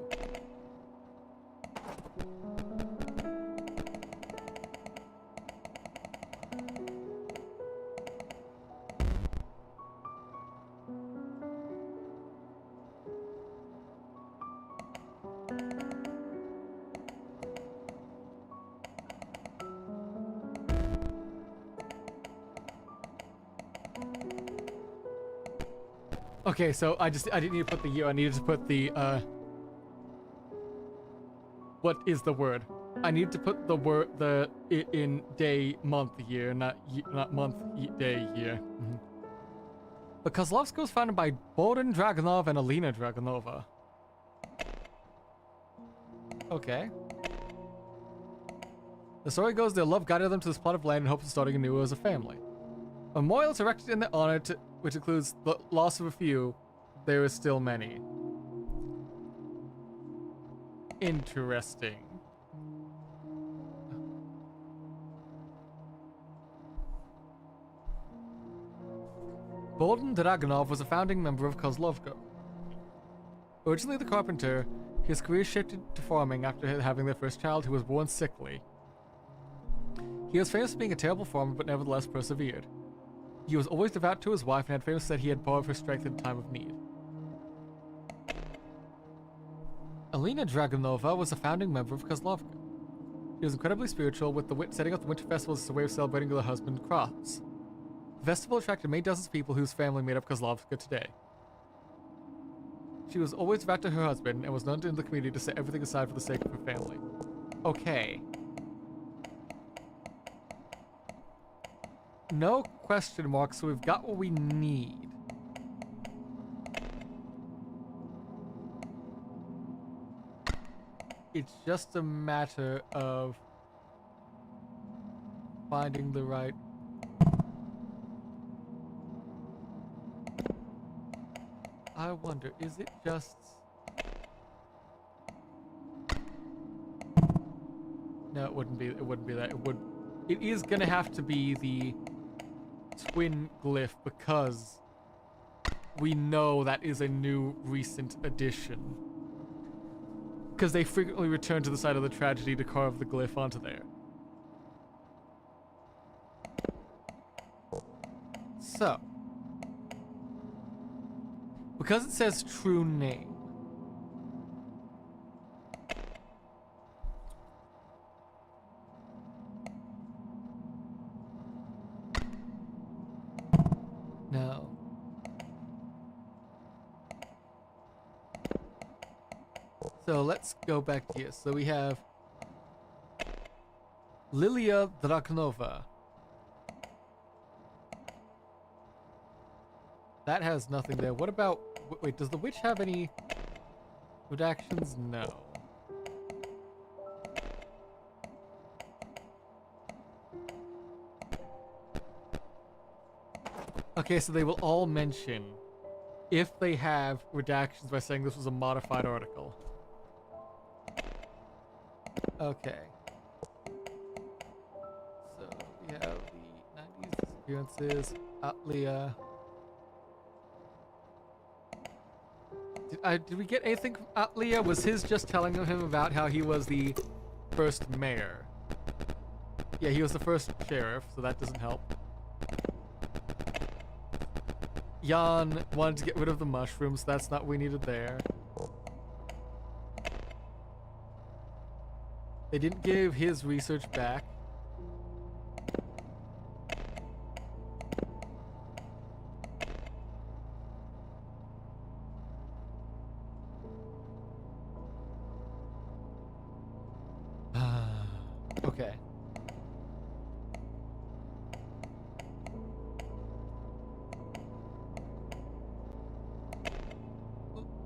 Okay, so I didn't need to put the year. I needed to put the what is the word? I need to put the word in day, month, year, not month, day, year. Mm-hmm. The Kozlovka was founded by Bohdan Dragunov and Alina Dragunova. Okay. The story goes their love guided them to this plot of land in hopes of starting anew as a family. A memorial is erected in their honor, which includes the loss of a few. There is still many. Interesting. Bohdan Dragunov was a founding member of Kozlovka. Originally the carpenter, his career shifted to farming after having their first child, who was born sickly. He was famous for being a terrible farmer, but nevertheless persevered. He was always devout to his wife and had famous said he had part of her strength in time of need. Alina Dragunova was a founding member of Kozlovka. She was incredibly spiritual, with the setting up the winter festival as a way of celebrating her husband's crops. The festival attracted many dozens of people whose family made up Kozlovka today. She was always devout to her husband and was known in the community to set everything aside for the sake of her family. Okay. No question marks, so we've got what we need. It's just a matter of finding the right... I wonder, is it just... No, it wouldn't be that. It would it is gonna have to be the twin glyph because we know that is a new recent addition. Because they frequently return to the site of the tragedy to carve the glyph onto there. So, because it says true name, no. So let's go back here. So we have Lilia Dragunova. That has nothing there. What about... Wait, does the witch have any redactions? No. Okay, so they will all mention if they have redactions by saying this was a modified article. Okay. So we have the 90s disappearances, Atlia. Did we get anything from Atlia? Was his just telling him about how he was the first mayor? Yeah, he was the first sheriff, so that doesn't help. Jan wanted to get rid of the mushrooms, so that's not what we needed there. They didn't give his research back. Okay.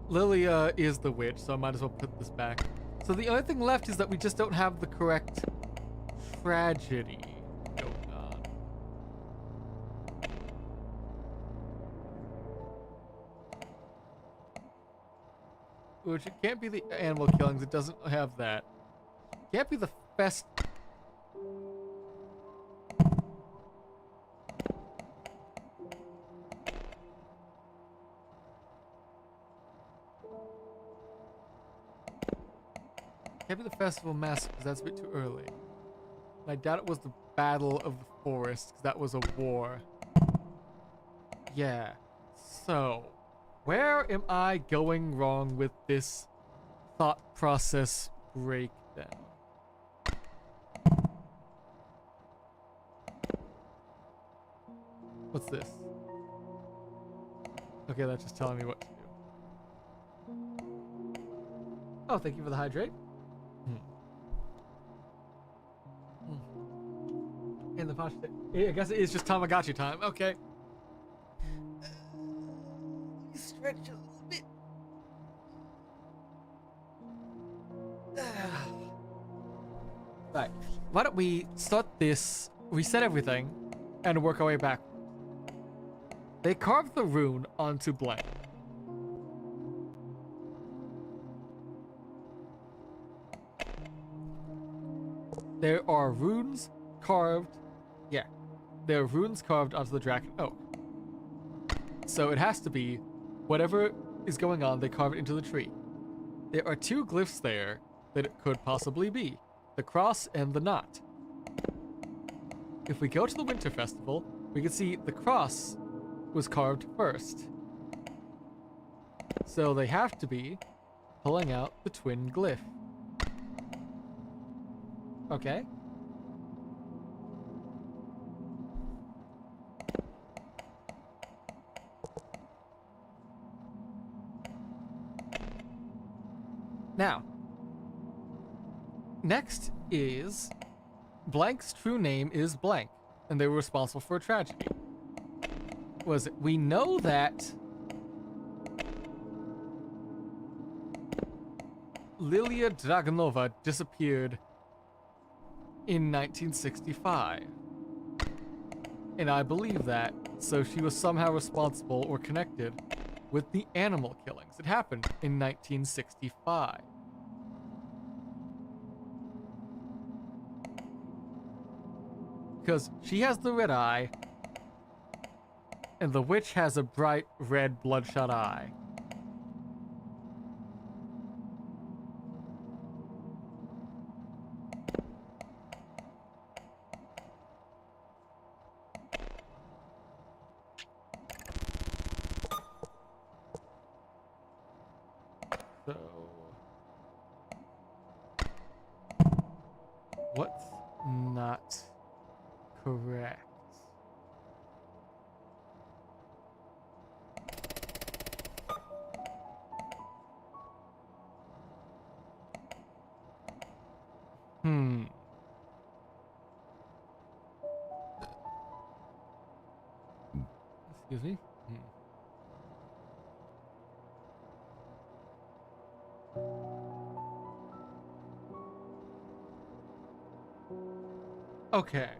Lilia is the witch, so I might as well put this back. So the only thing left is that we just don't have the correct tragedy going on. Which it can't be the animal killings, it doesn't have that. It can't be the fest... Can't be the festival massacre because that's a bit too early. And I doubt it was the Battle of the Forest because that was a war. Yeah. So, where am I going wrong with this thought process breakdown? What's this? Okay, that's just telling me what to do. Oh, thank you for the hydrate. And the pasta. I guess it is just Tamagotchi time. Okay. Stretch a little bit. Right. Why don't we start this, reset everything, and work our way back. They carved the rune onto blank. There are runes carved. Yeah. There are runes carved onto the dragon oak. So it has to be whatever is going on, they carve it into the tree. There are two glyphs there that it could possibly be. The cross and the knot. If we go to the Winter Festival, we can see the cross was carved first. So they have to be pulling out the twin glyph. Okay. Now, next is Blank's true name is Blank, and they were responsible for a tragedy. Was it? We know that Lilia Dragunova disappeared in 1965. And I believe that, so she was somehow responsible or connected with the animal killings. It happened in 1965. Because she has the red eye, and the witch has a bright red bloodshot eye. So, what's not correct? Excuse me? Okay.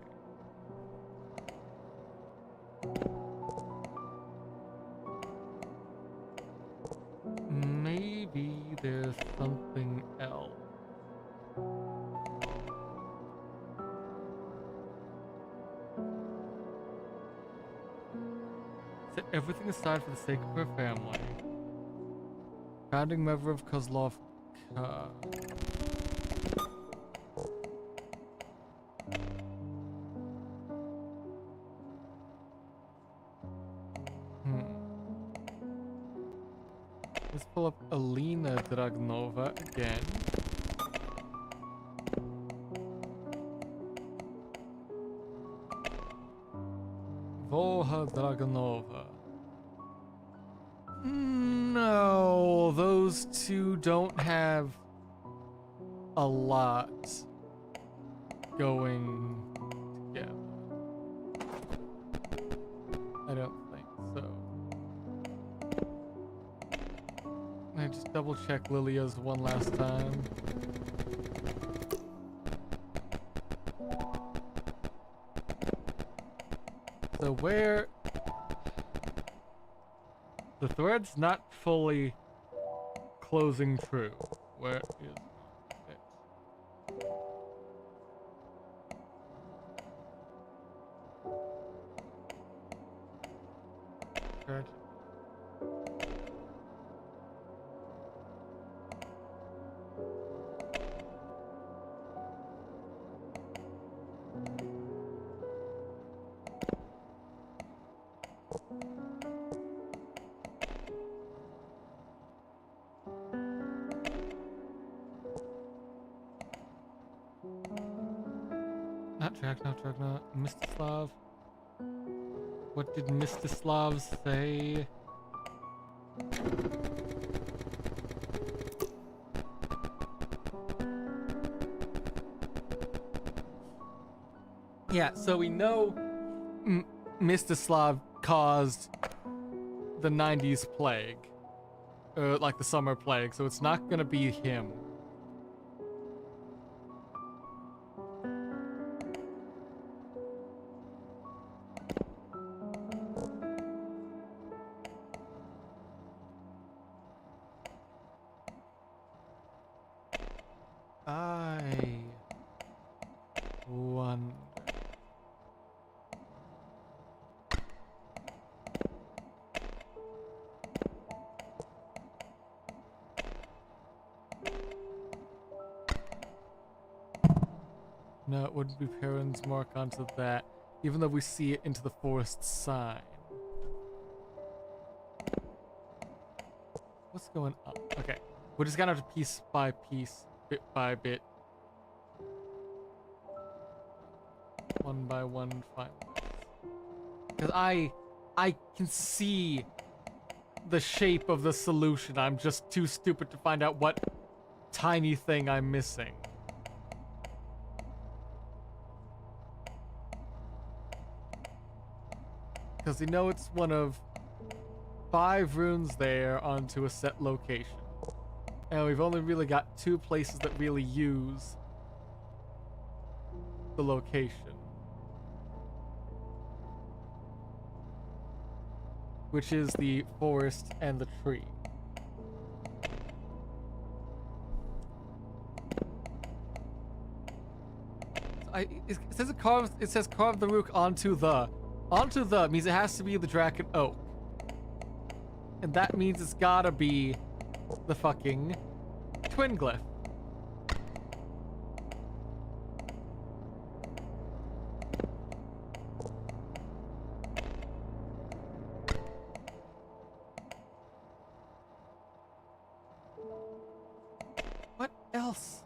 Maybe there's something else. Set everything aside for the sake of her family. Founding member of Kozlovka. Let's pull up Alina Dragnova again. Volha Dragonova. No, those two don't have a lot going together. I don't think so. I just double check Lilia's one last time. So where the thread's not fully closing true. Where is it? Tragic. Not Dragna, Mstislav. What did Mstislav say? Yeah, so we know Mstislav caused the 90s plague. Like the summer plague, so it's not gonna be him. I wonder. No, it wouldn't be Perrin's mark onto that, even though we see it into the forest sign. What's going on? Okay, we're just gonna have to piece by piece, bit by bit, one by one, find this. Because I can see the shape of the solution. I'm just too stupid to find out what tiny thing I'm missing. Because you know it's one of 5 runes there onto a set location. And we've only really got 2 places that really use the location. Which is the forest and the tree. So It says it carved. It says carve the rook onto the. Onto the means it has to be the Draken Oak, and that means it's gotta be the fucking twin glyph. What else?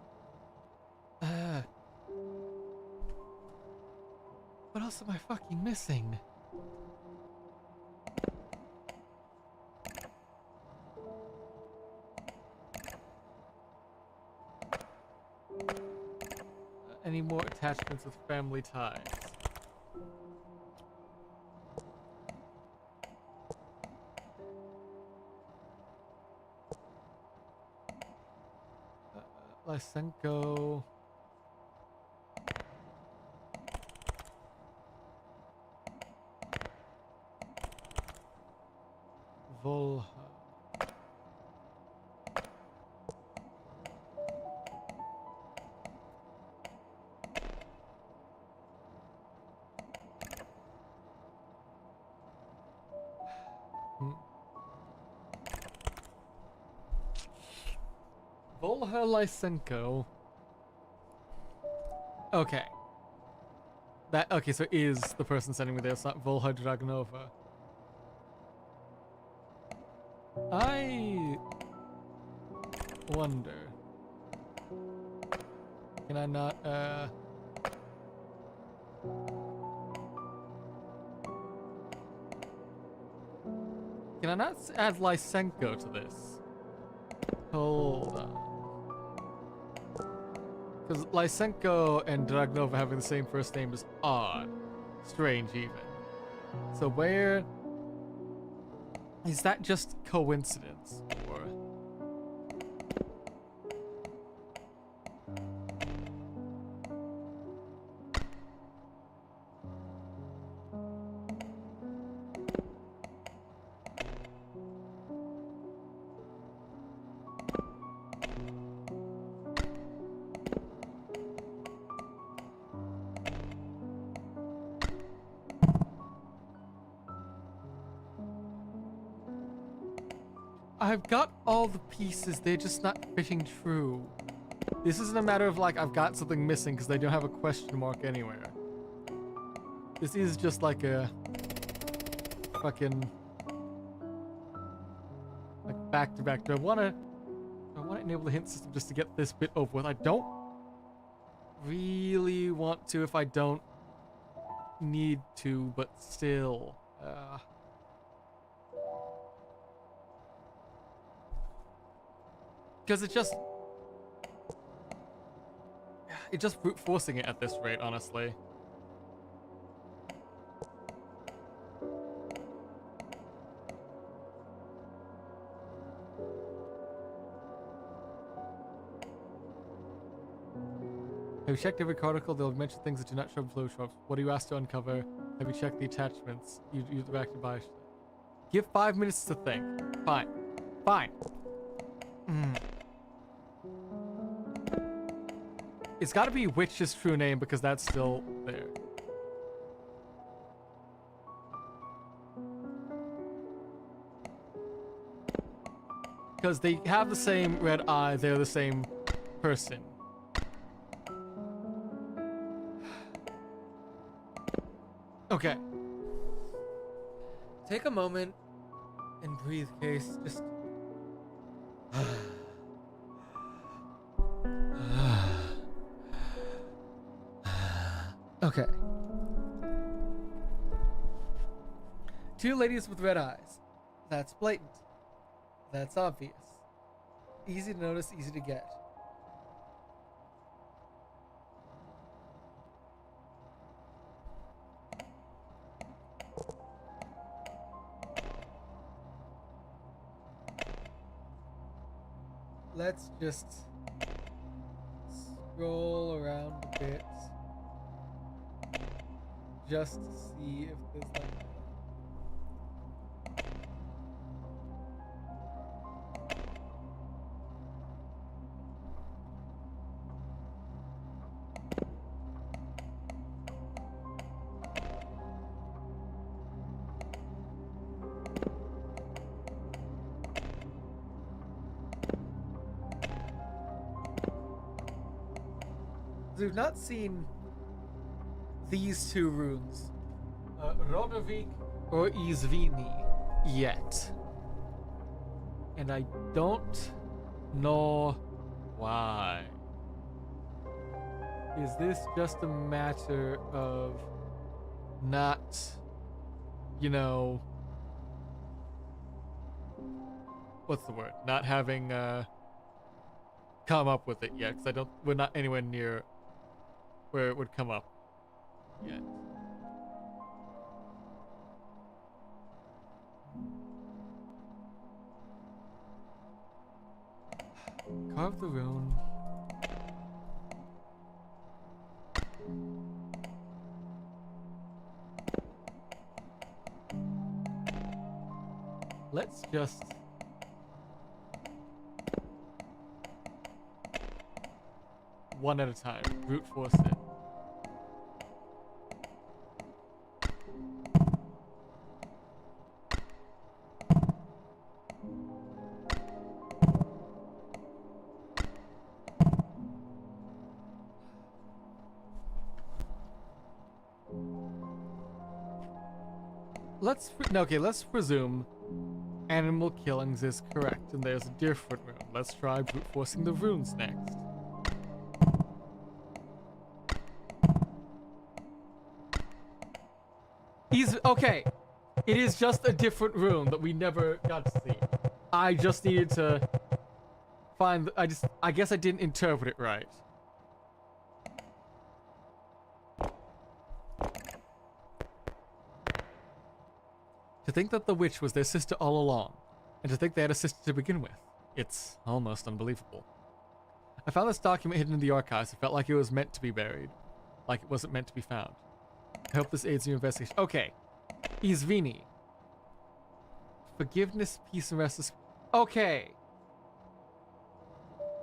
What else am I fucking missing? Any more attachments with family ties? Lysenko. Volha. Volha Lysenko. Okay. Okay, so is the person sending me this, not Volha Dragonova. I wonder. Can I not, Can I not add Lysenko to this? Hold on. Because Lysenko and Dragonova having the same first name is odd. Strange, even. So where... Is that just coincidence? Or... I've got all the pieces, they're just not fitting true. This isn't a matter of like I've got something missing because they don't have a question mark anywhere. This is just like a fucking like back to back. Do I want to enable the hint system just to get this bit over with? I don't really want to if I don't need to, but still. Because it's just brute forcing it at this rate, honestly. Have you checked every article? They'll mention things that do not show flow shops. What are you asked to uncover? Have you checked the attachments? You reacted by. Give 5 minutes to think. Fine. Fine. It's got to be Witch's true name because that's still there. Because they have the same red eye, they're the same person. Okay. Take a moment and breathe, Case. Just... Okay. Two ladies with red eyes. That's blatant. That's obvious. Easy to notice, easy to get. Let's just scroll around a bit. Just to see if there's like... we've not seen these two runes, Rodovik or Izvini, yet. And I don't know why. Is this just a matter of not, you know, what's the word? Not having come up with it yet, because we're not anywhere near where it would come up yet. Carve the rune. Let's just one at a time brute force it. Let's presume animal killings is correct and there's a different rune. Let's try brute forcing the runes next. Okay, it is just a different rune that we never got to see. I just needed to find, I guess I didn't interpret it right. To think that the witch was their sister all along, and to think they had a sister to begin with. It's almost unbelievable. I found this document hidden in the archives. It felt like it was meant to be buried. Like it wasn't meant to be found. I hope this aids your investigation. Okay. Izvini. Forgiveness, peace, and rest. Okay.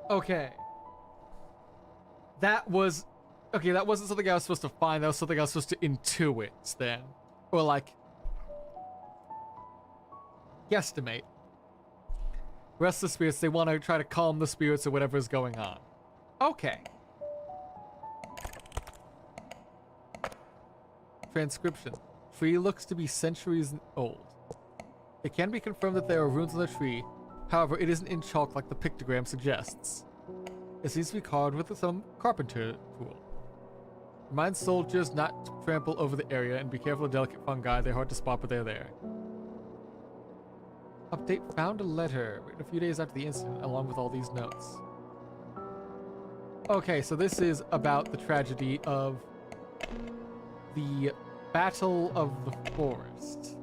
Okay. That wasn't something I was supposed to find. That was something I was supposed to intuit then. Or like, guesstimate. Restless spirits, they want to try to calm the spirits or whatever is going on. Okay. Transcription. Tree looks to be centuries old. It can be confirmed that there are runes on the tree. However, it isn't in chalk like the pictogram suggests. It seems to be carved with some carpenter tool. Remind soldiers not to trample over the area and be careful of delicate fungi. They're hard to spot, but they're there. Update, found a letter written a few days after the incident along with all these notes. Okay, so this is about the tragedy of the Battle of the Forest.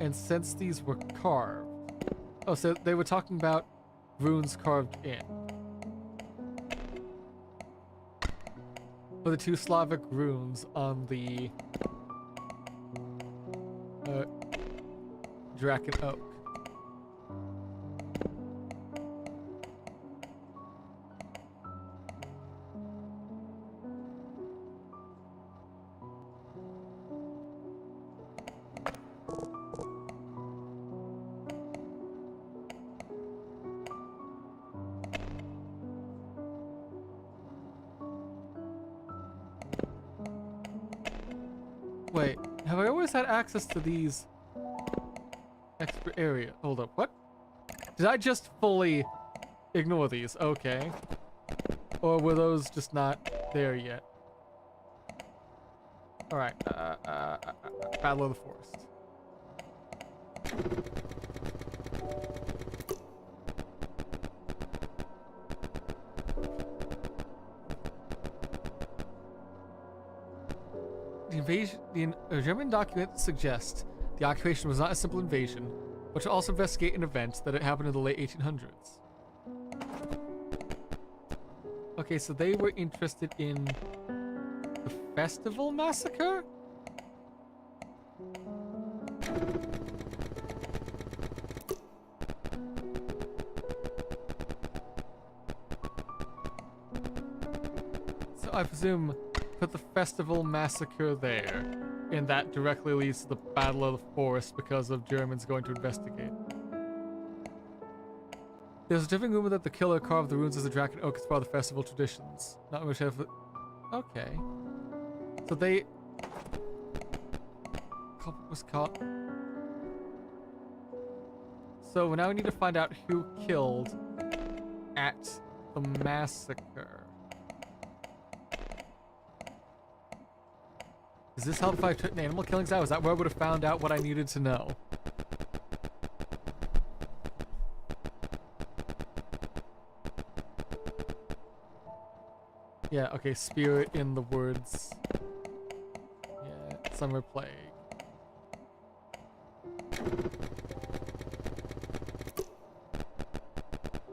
And since these were carved... Oh, so they were talking about runes carved in. For the two Slavic runes on the Draken Oak. Wait, have I always had access to these extra area? Hold up, what? Did I just fully ignore these? Okay. Or were those just not there yet? Alright, Battle of the Forest. The German document suggests the occupation was not a simple invasion, but to also investigate an event that had happened in the late 1800s. Okay, so they were interested in the festival massacre? So I presume put the festival massacre there, and that directly leads to the Battle of the Forest because of Germans going to investigate. There's a different rumor that the killer carved the runes as a dragon oak as part of the festival traditions. Not much of it. Okay. So they... Culprit was caught. So now we need to find out who killed at the massacre. Does this help if I took the animal killings out? Is that where I would have found out what I needed to know? Yeah, okay, spirit in the woods. Yeah, summer plague.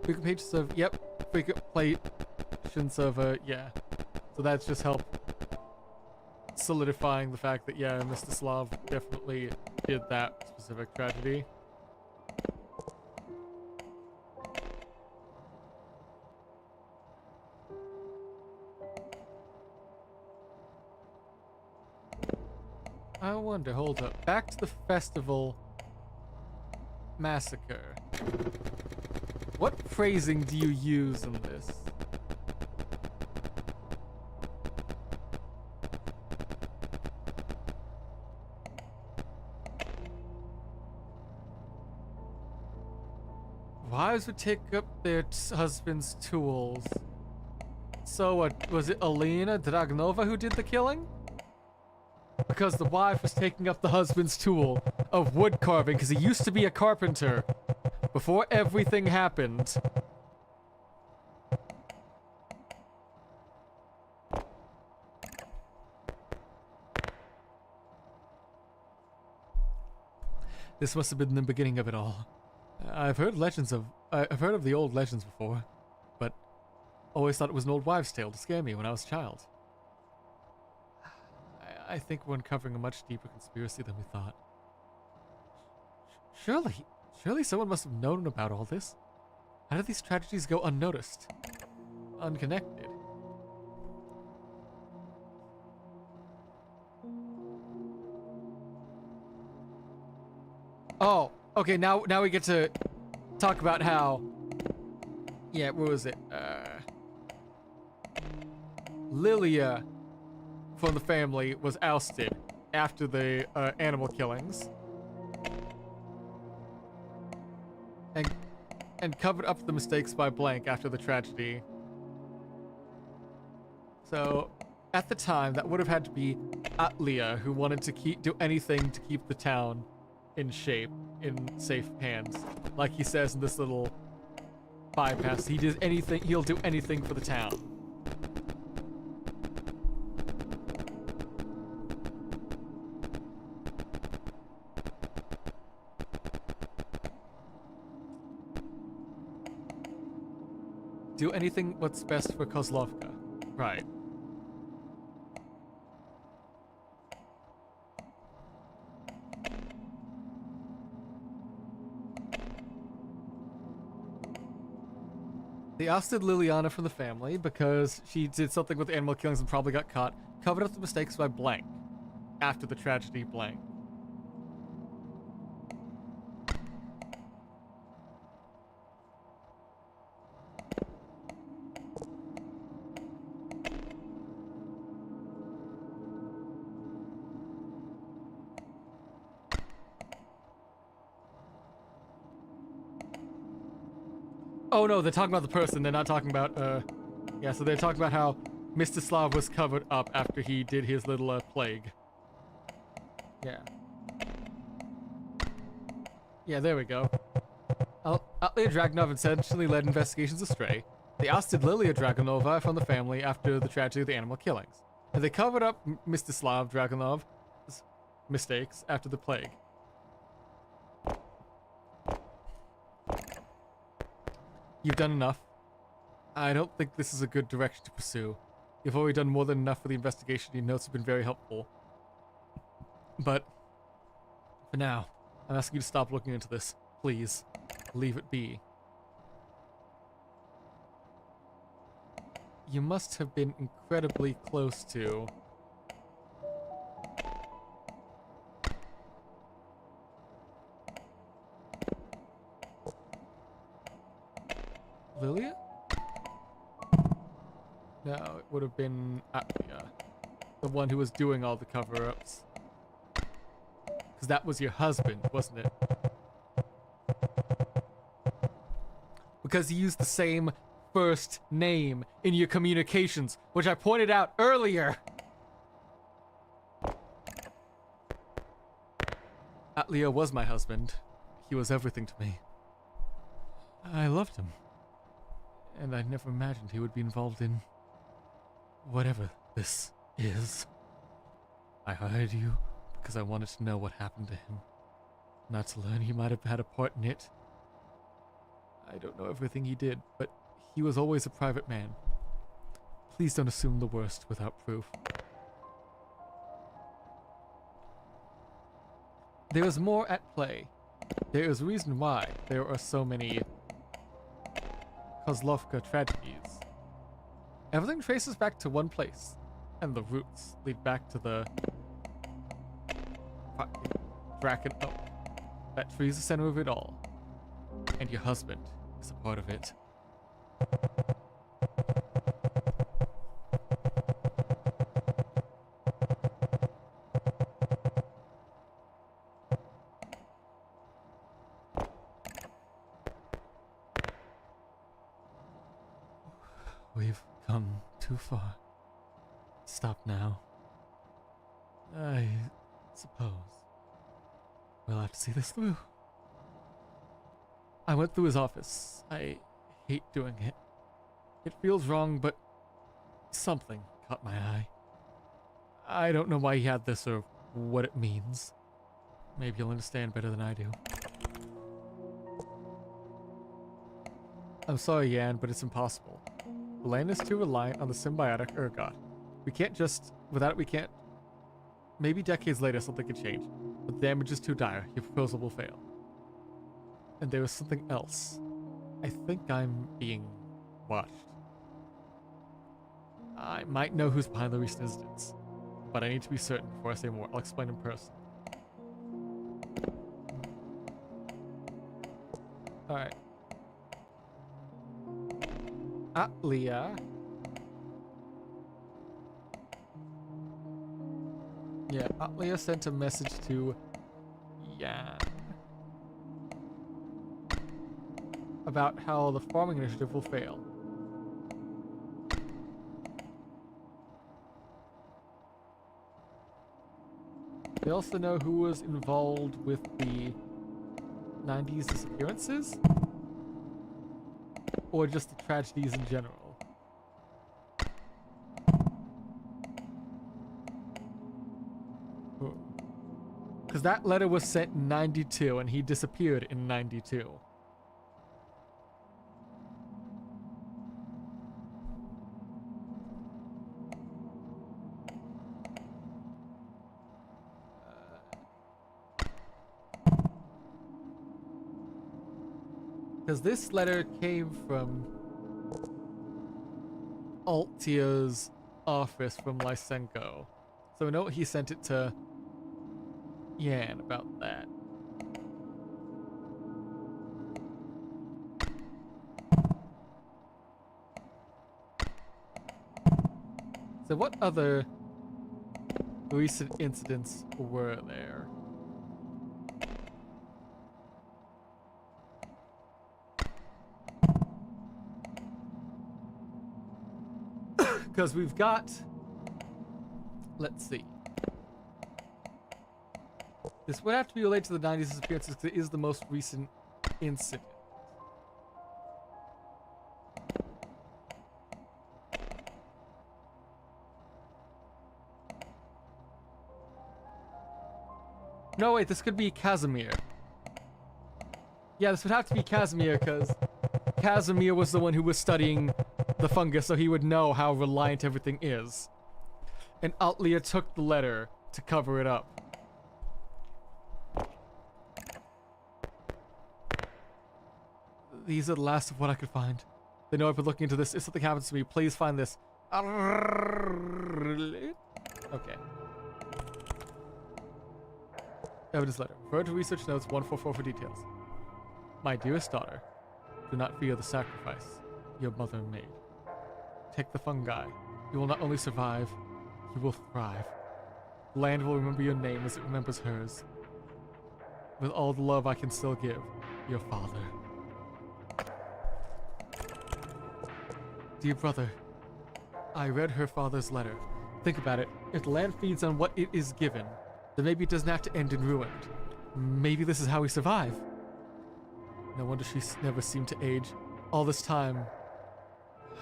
Frequent page server, yep. Frequent plation server, yeah. So that's just help solidifying the fact that, yeah, Mr. Slav definitely did that specific tragedy. I wonder, hold up. Back to the festival massacre. What phrasing do you use in this? Wives would take up their husband's tools. So what, was it Alina Dragunova who did the killing? Because the wife was taking up the husband's tool of wood carving because he used to be a carpenter before everything happened. This must have been the beginning of it all. I've heard of the old legends before, but always thought it was an old wives' tale to scare me when I was a child. I think we're uncovering a much deeper conspiracy than we thought. Surely someone must have known about all this. How did these tragedies go unnoticed? Unconnected? Oh, okay, now we get to talk about how... Yeah, what was it? Lilia from the family was ousted after the animal killings. And covered up the mistakes by blank after the tragedy. So, at the time, that would have had to be Atlia, who wanted to do anything to keep the town in shape, in safe hands. Like he says in this little bypass, he'll do anything for the town. Do anything what's best for Kozlovka. Right. They ousted Liliana from the family because she did something with animal killings and probably got caught. Covered up the mistakes by blank. After the tragedy blank. Oh no, they're talking about the person, they're not talking about, yeah, so they're talking about how Mr. Slav was covered up after he did his little, plague. Yeah. Yeah, there we go. Atlia Dragunov intentionally led investigations astray. They ousted Lilia Dragunova from the family after the tragedy of the animal killings. And they covered up Mr. Slav Dragunov's mistakes after the plague. You've done enough. I don't think this is a good direction to pursue. You've already done more than enough for the investigation. Your notes have been very helpful. But, for now, I'm asking you to stop looking into this. Please, leave it be. You must have been incredibly close to... Lilia? No, it would have been Atlia, the one who was doing all the cover-ups. Because that was your husband, wasn't it? Because you used the same first name in your communications, which I pointed out earlier. Atlia was my husband. He was everything to me. I loved him. And I never imagined he would be involved in whatever this is. I hired you because I wanted to know what happened to him. Not to learn he might have had a part in it. I don't know everything he did, but he was always a private man. Please don't assume the worst without proof. There is more at play. There is a reason why there are so many Kozlovka tragedies. Everything traces back to one place, and the roots lead back to the Draken Oak. That tree is the center of it all, and your husband is a part of it. We've come too far. Stop now. I suppose we'll have to see this through. I went through his office. I hate doing it. It feels wrong, but something caught my eye. I don't know why he had this or what it means. Maybe you'll understand better than I do. I'm sorry, Yan, but it's impossible. The land is too reliant on the symbiotic ergot. We can't just... Without it, we can't... Maybe decades later something could change. But the damage is too dire. Your proposal will fail. And there is something else. I think I'm being watched. I might know who's behind the recent incidents, but I need to be certain before I say more. I'll explain in person. Alright. Atlia. Yeah, Atlia sent a message to Yan about how the farming initiative will fail. They also know who was involved with the 90s disappearances? Or just the tragedies in general? Because that letter was sent in 92 and he disappeared in 92. Because this letter came from Altia's office from Lysenko. So we know he sent it to Yan about that. So what other recent incidents were there? Because we've got, let's see. This would have to be related to the 90s disappearances because it is the most recent incident. No, wait, this could be Casimir. Yeah, this would have to be Casimir because Casimir was the one who was studying the fungus, so he would know how reliant everything is. And Atlia took the letter to cover it up. These are the last of what I could find. They know I've been looking into this. If something happens to me, please find this. Okay. Evidence letter. Refer to research notes 144 for details. My dearest daughter, do not fear the sacrifice. your mother made. Take the fungi. You will not only survive, you will thrive. The land will remember your name as it remembers hers. With all the love I can still give, your father. Dear brother, I read her father's letter. Think about it. If the land feeds on what it is given, then maybe it doesn't have to end in ruin. Maybe this is how we survive. No wonder she never seemed to age. All this time,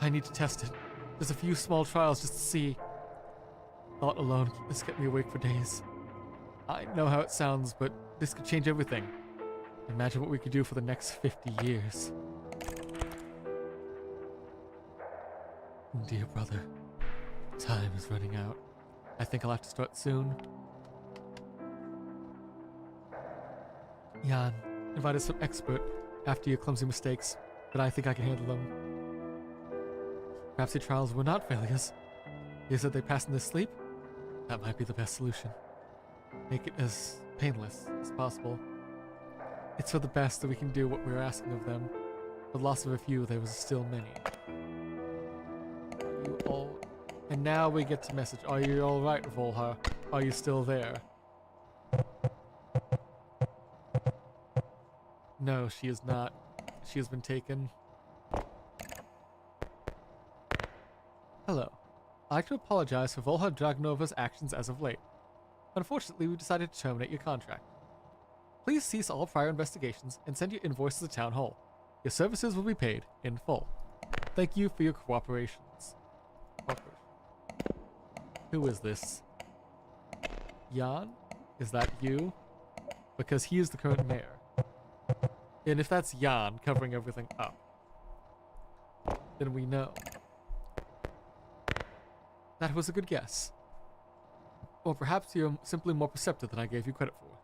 I need to test it. Just a few small trials just to see. Thought alone, this kept me awake for days. I know how it sounds, but this could change everything. Imagine what we could do for the next 50 years. Dear brother, time is running out. I think I'll have to start soon. Jan, invited some expert after your clumsy mistakes, but I think I can handle them. Perhaps the trials were not failures. You said they passed in their sleep? That might be the best solution. Make it as painless as possible. It's for the best that we can do what we're asking of them. With the loss of a few, there was still many. You all... And now we get to message. Are you alright, Volha? Are you still there? No, she is not. She has been taken. Hello. I'd like to apologize for Volha Dragnova's actions as of late. Unfortunately, we decided to terminate your contract. Please cease all prior investigations and send your invoice to the town hall. Your services will be paid in full. Thank you for your cooperations. Who is this? Jan? Is that you? Because he is the current mayor. And if that's Jan covering everything up, then we know. That was a good guess. Or perhaps you're simply more perceptive than I gave you credit for.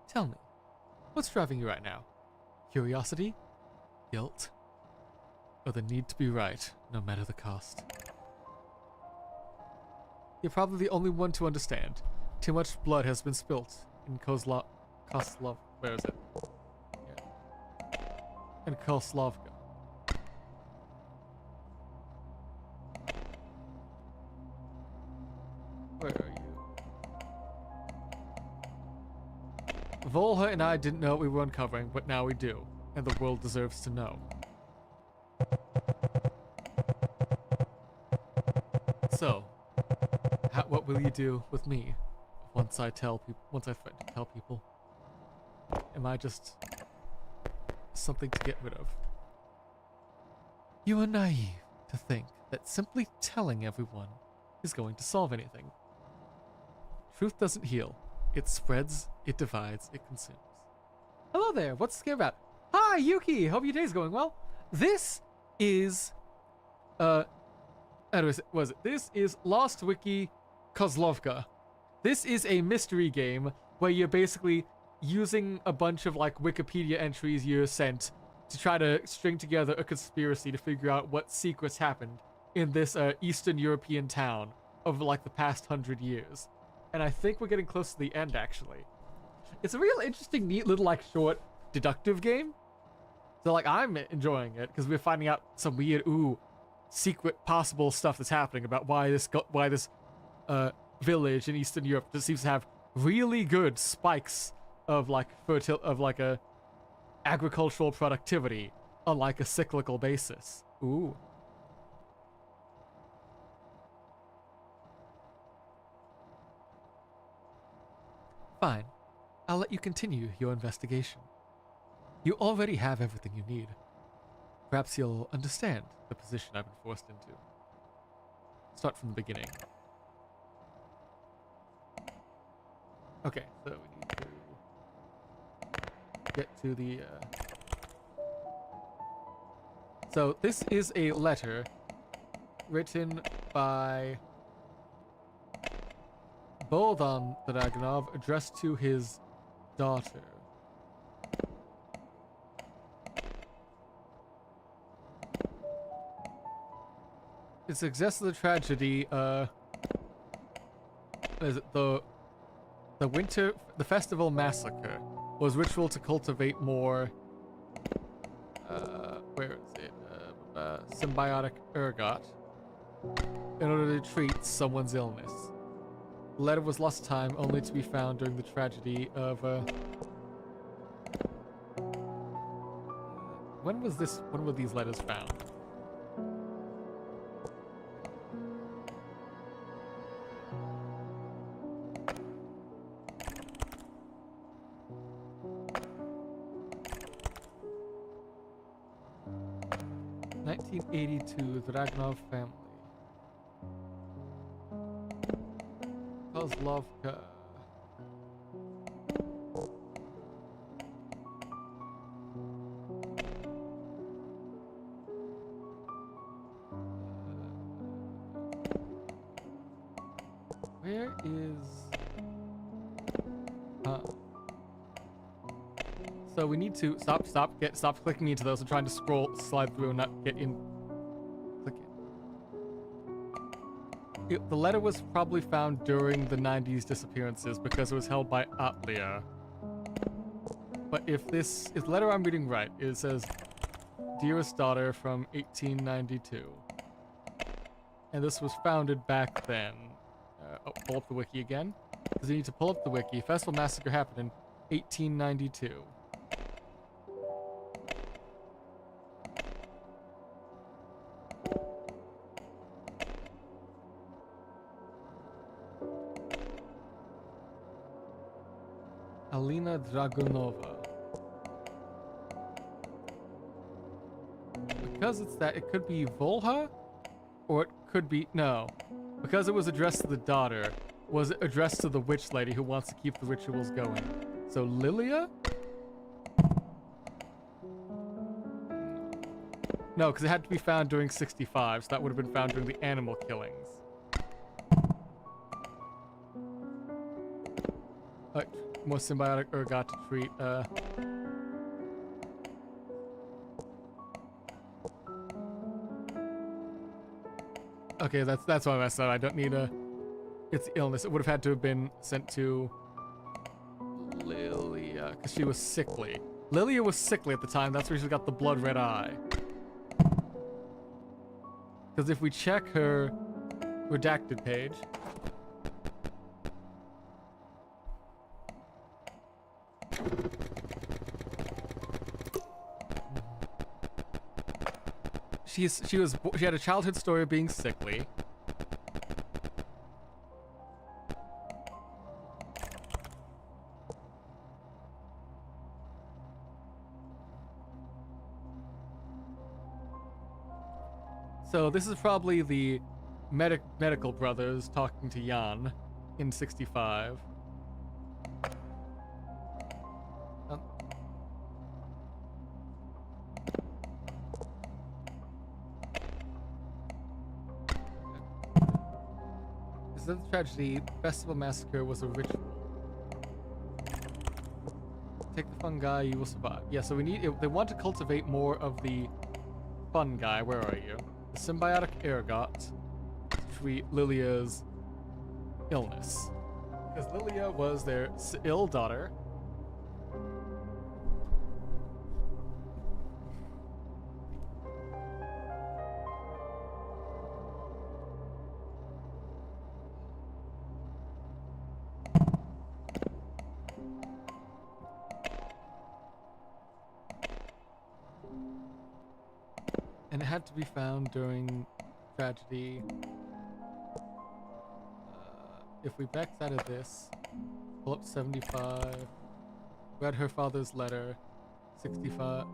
Tell me, what's driving you right now? Curiosity? Guilt? Or the need to be right, no matter the cost? You're probably the only one to understand. Too much blood has been spilt in Kozlovka. Where is it? Yeah. In Kozlovka. Where are you? Volha and I didn't know what we were uncovering, but now we do, and the world deserves to know. So, what will you do with me once I threaten to tell people? Am I just something to get rid of? You are naive to think that simply telling everyone is going to solve anything. Truth doesn't heal. It spreads, it divides, it consumes. Hello there, what's the scare about? Hi, Yuki! Hope your day's going well. This is, how do I say, was it? This is Lost Wiki Kozlovka. This is a mystery game where you're basically using a bunch of like Wikipedia entries you're sent to try to string together a conspiracy to figure out what secrets happened in this Eastern European town over like the past 100 years. And I think we're getting close to the end, actually. It's a real interesting, neat little like short deductive game. So like I'm enjoying it because we're finding out some weird, secret possible stuff that's happening about why this village in Eastern Europe just seems to have really good spikes of like agricultural productivity on like a cyclical basis. Ooh. Fine. I'll let you continue your investigation. You already have everything you need. Perhaps you'll understand the position I've been forced into. Start from the beginning. Okay, so we need to get to the... So this is a letter written by Boldan Dragunov addressed to his daughter. It suggests the tragedy, is it the festival massacre was ritual to cultivate more, where is it? symbiotic ergot in order to treat someone's illness. The letter was lost time, only to be found during the tragedy of when were these letters found? '82, the Ragnov family. Kozlovka. Where is... So we need to stop clicking into those. I'm trying to slide through and not get in. Click it. The letter was probably found during the 90s disappearances because it was held by Atlia. But if the letter I'm reading right, it says, "Dearest daughter from 1892." And this was founded back then. Pull up the wiki again. Because you need to pull up the wiki. Festival Massacre happened in 1892. Alina Dragunova. Because it's that, it could be Volha, or it could be, no. Because it was addressed to the daughter, was addressed to the witch lady who wants to keep the rituals going. So Lilia? No, because it had to be found during 65, so that would have been found during the animal killings. More symbiotic ergot to treat, Okay, that's why I messed up. I don't need it's illness. It would have had to have been sent to Lilia, because she was sickly. Lilia was sickly at the time. That's where she got the blood red eye. Because if we check her redacted page, she had a childhood story of being sickly. So this is probably the medical brothers talking to Jan in 65. The tragedy, Festival Massacre was a ritual. Take the fungi, you will survive. Yeah, so they want to cultivate more of the fungi. Where are you? The symbiotic ergot to treat Lilia's illness. Because Lilia was their ill daughter. And it had to be found during tragedy. If we backed out of this, pull up 75, read her father's letter, 65.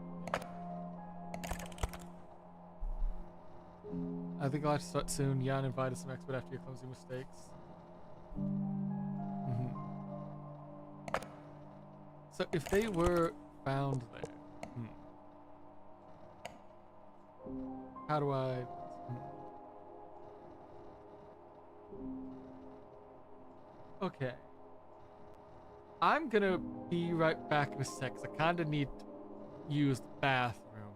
I think I'll have to start soon. Jan invited some expert after your clumsy mistakes. So if they were found there, how do I... Okay. I'm gonna be right back in a sec, 'cause I kinda need to use the bathroom.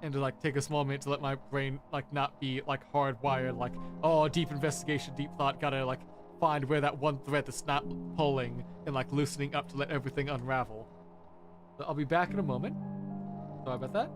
And to like take a small minute to let my brain like not be like hardwired, like, oh, deep investigation, deep thought, gotta like find where that one thread that's not pulling and like loosening up to let everything unravel. So I'll be back in a moment. Sorry about that.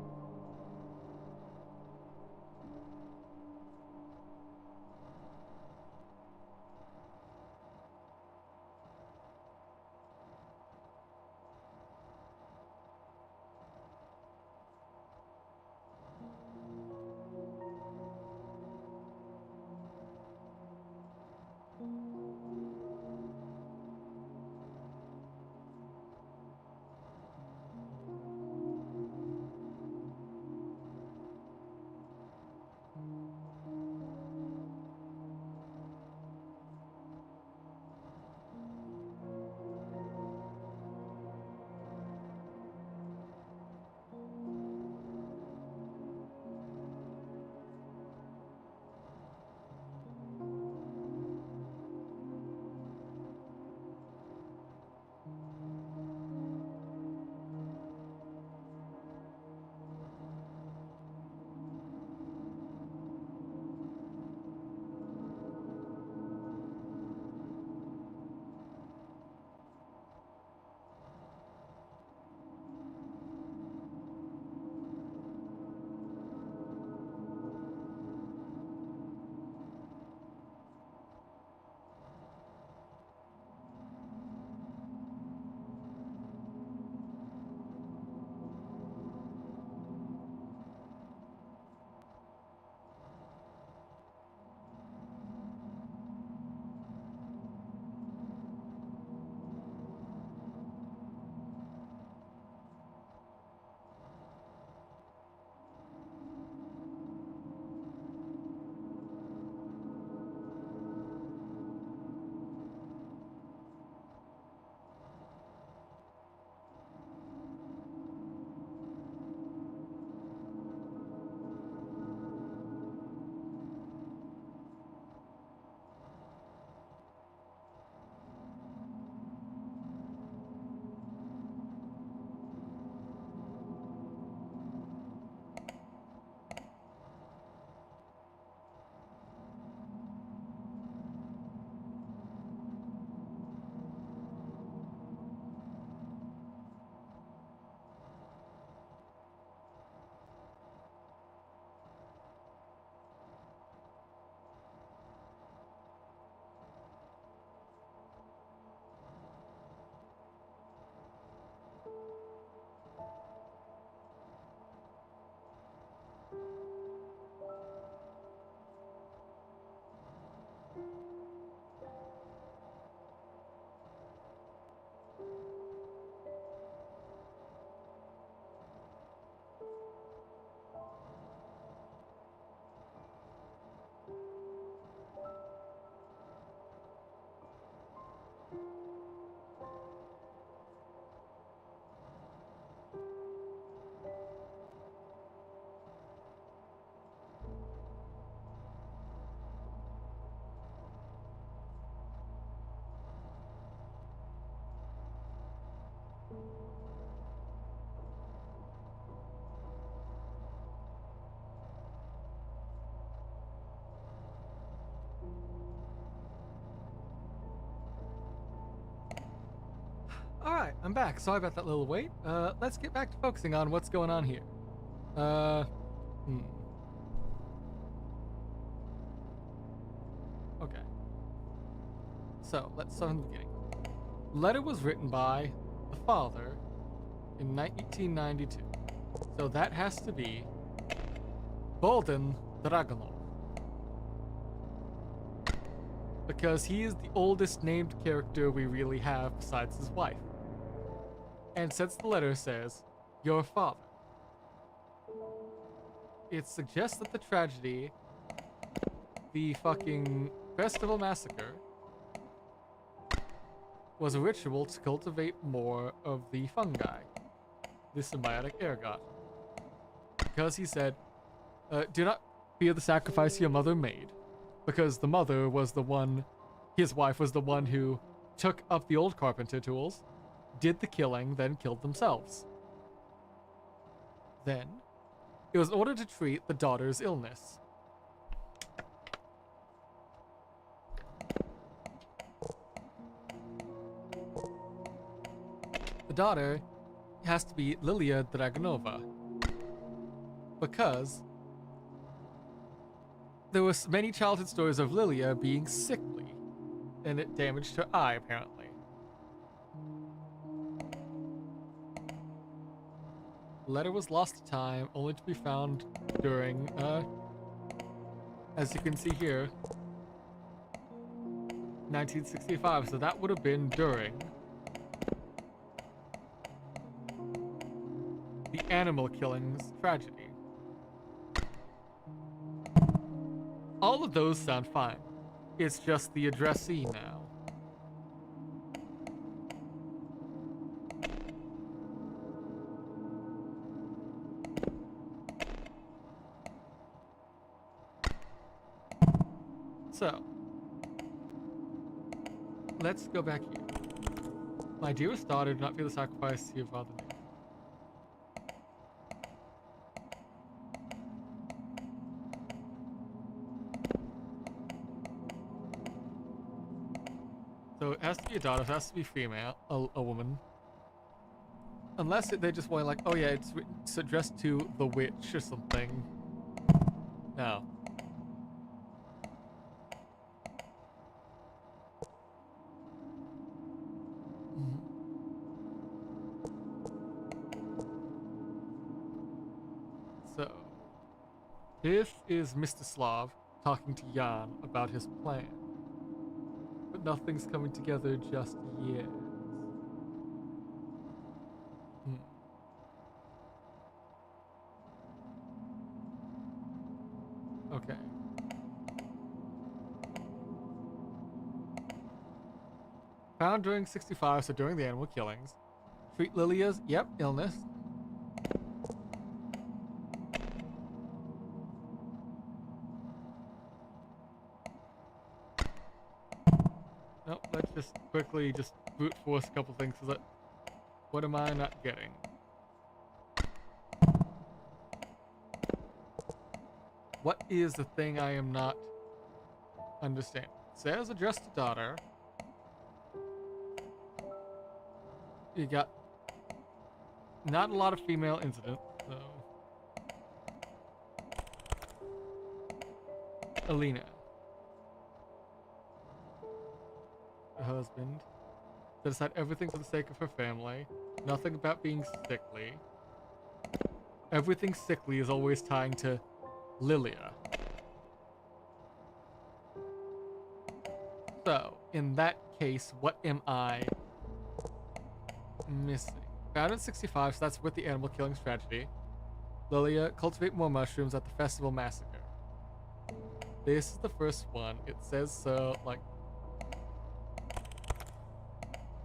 Alright, I'm back. Sorry about that little wait. Let's get back to focusing on what's going on here. Uh, hmm. Okay. So, let's start from the beginning. Letter was written by the father in 1892. So that has to be Bolden Dragonov. Because he is the oldest named character we really have besides his wife. And since the letter says, your father, it suggests that the tragedy, the fucking festival massacre, was a ritual to cultivate more of the fungi, the symbiotic ergot. Because he said, do not fear the sacrifice your mother made. Because the mother was the one, his wife was the one who took up the old carpenter tools, did the killing, then killed themselves. Then, it was in order to treat the daughter's illness. The daughter has to be Lilia Dragonova. Because there were many childhood stories of Lilia being sickly, and it damaged her eye, apparently. The letter was lost to time, only to be found during, as you can see here, 1965, so that would have been during the animal killings tragedy. All of those sound fine. It's just the addressee now. So, let's go back here. My dearest daughter, do not feel the sacrifice your father made. So it has to be a daughter, it has to be female, a woman. Unless they just want like, oh yeah, it's addressed to the witch or something. No. So, this is Mr. Slav talking to Jan about his plan. But nothing's coming together just yet. Okay. Found during 65, so during the animal killings. Treat Lilia's, illness. Nope, let's just quickly just brute force a couple things. So that, what am I not getting? What is the thing I am not understanding? It says addressed to daughter. You got not a lot of female incidents, so. Alina. Her husband. To decide everything for the sake of her family. Nothing about being sickly. Everything sickly is always tying to Lilia. So, in that case, what am I missing? Found in 65, so that's with the animal killings tragedy. Lilia, cultivate more mushrooms at the festival massacre. This is the first one. It says so, like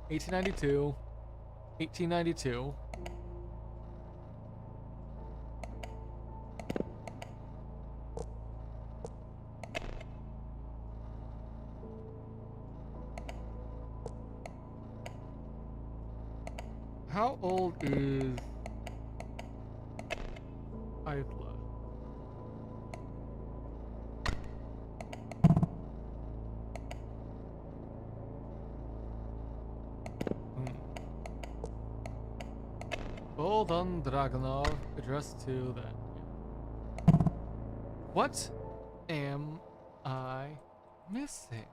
1892, 1892. How old is Idla? Boldan Dragonov, addressed to that. What am I missing?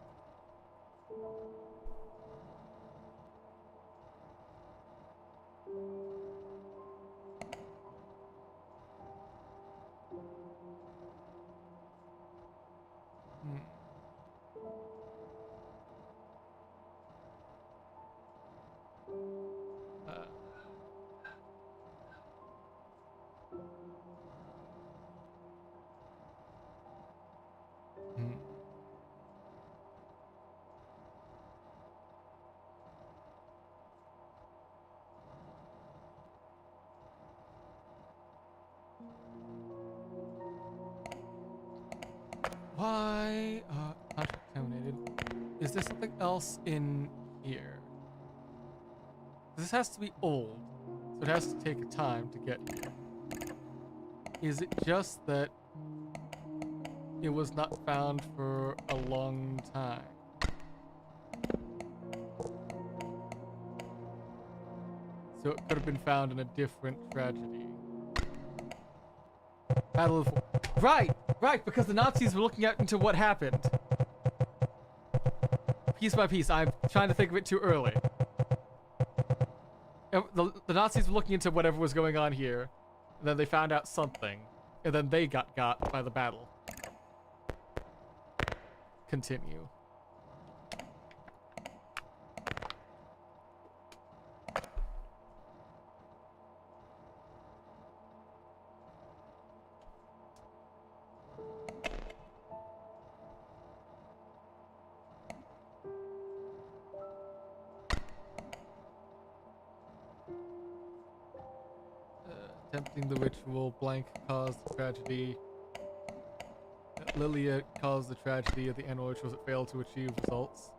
Why? Contract terminated. Is there something else in here? This has to be old, so it has to take time to get here. Is it just that it was not found for a long time? So it could have been found in a different tragedy. Battle of... Right, because the Nazis were looking out into what happened. Piece by piece, I'm trying to think of it too early. The Nazis were looking into whatever was going on here, and then they found out something, and then they got by the battle. Continue. Attempting the ritual, blank caused the tragedy. Lilia caused the tragedy of the annual rituals that failed to achieve results.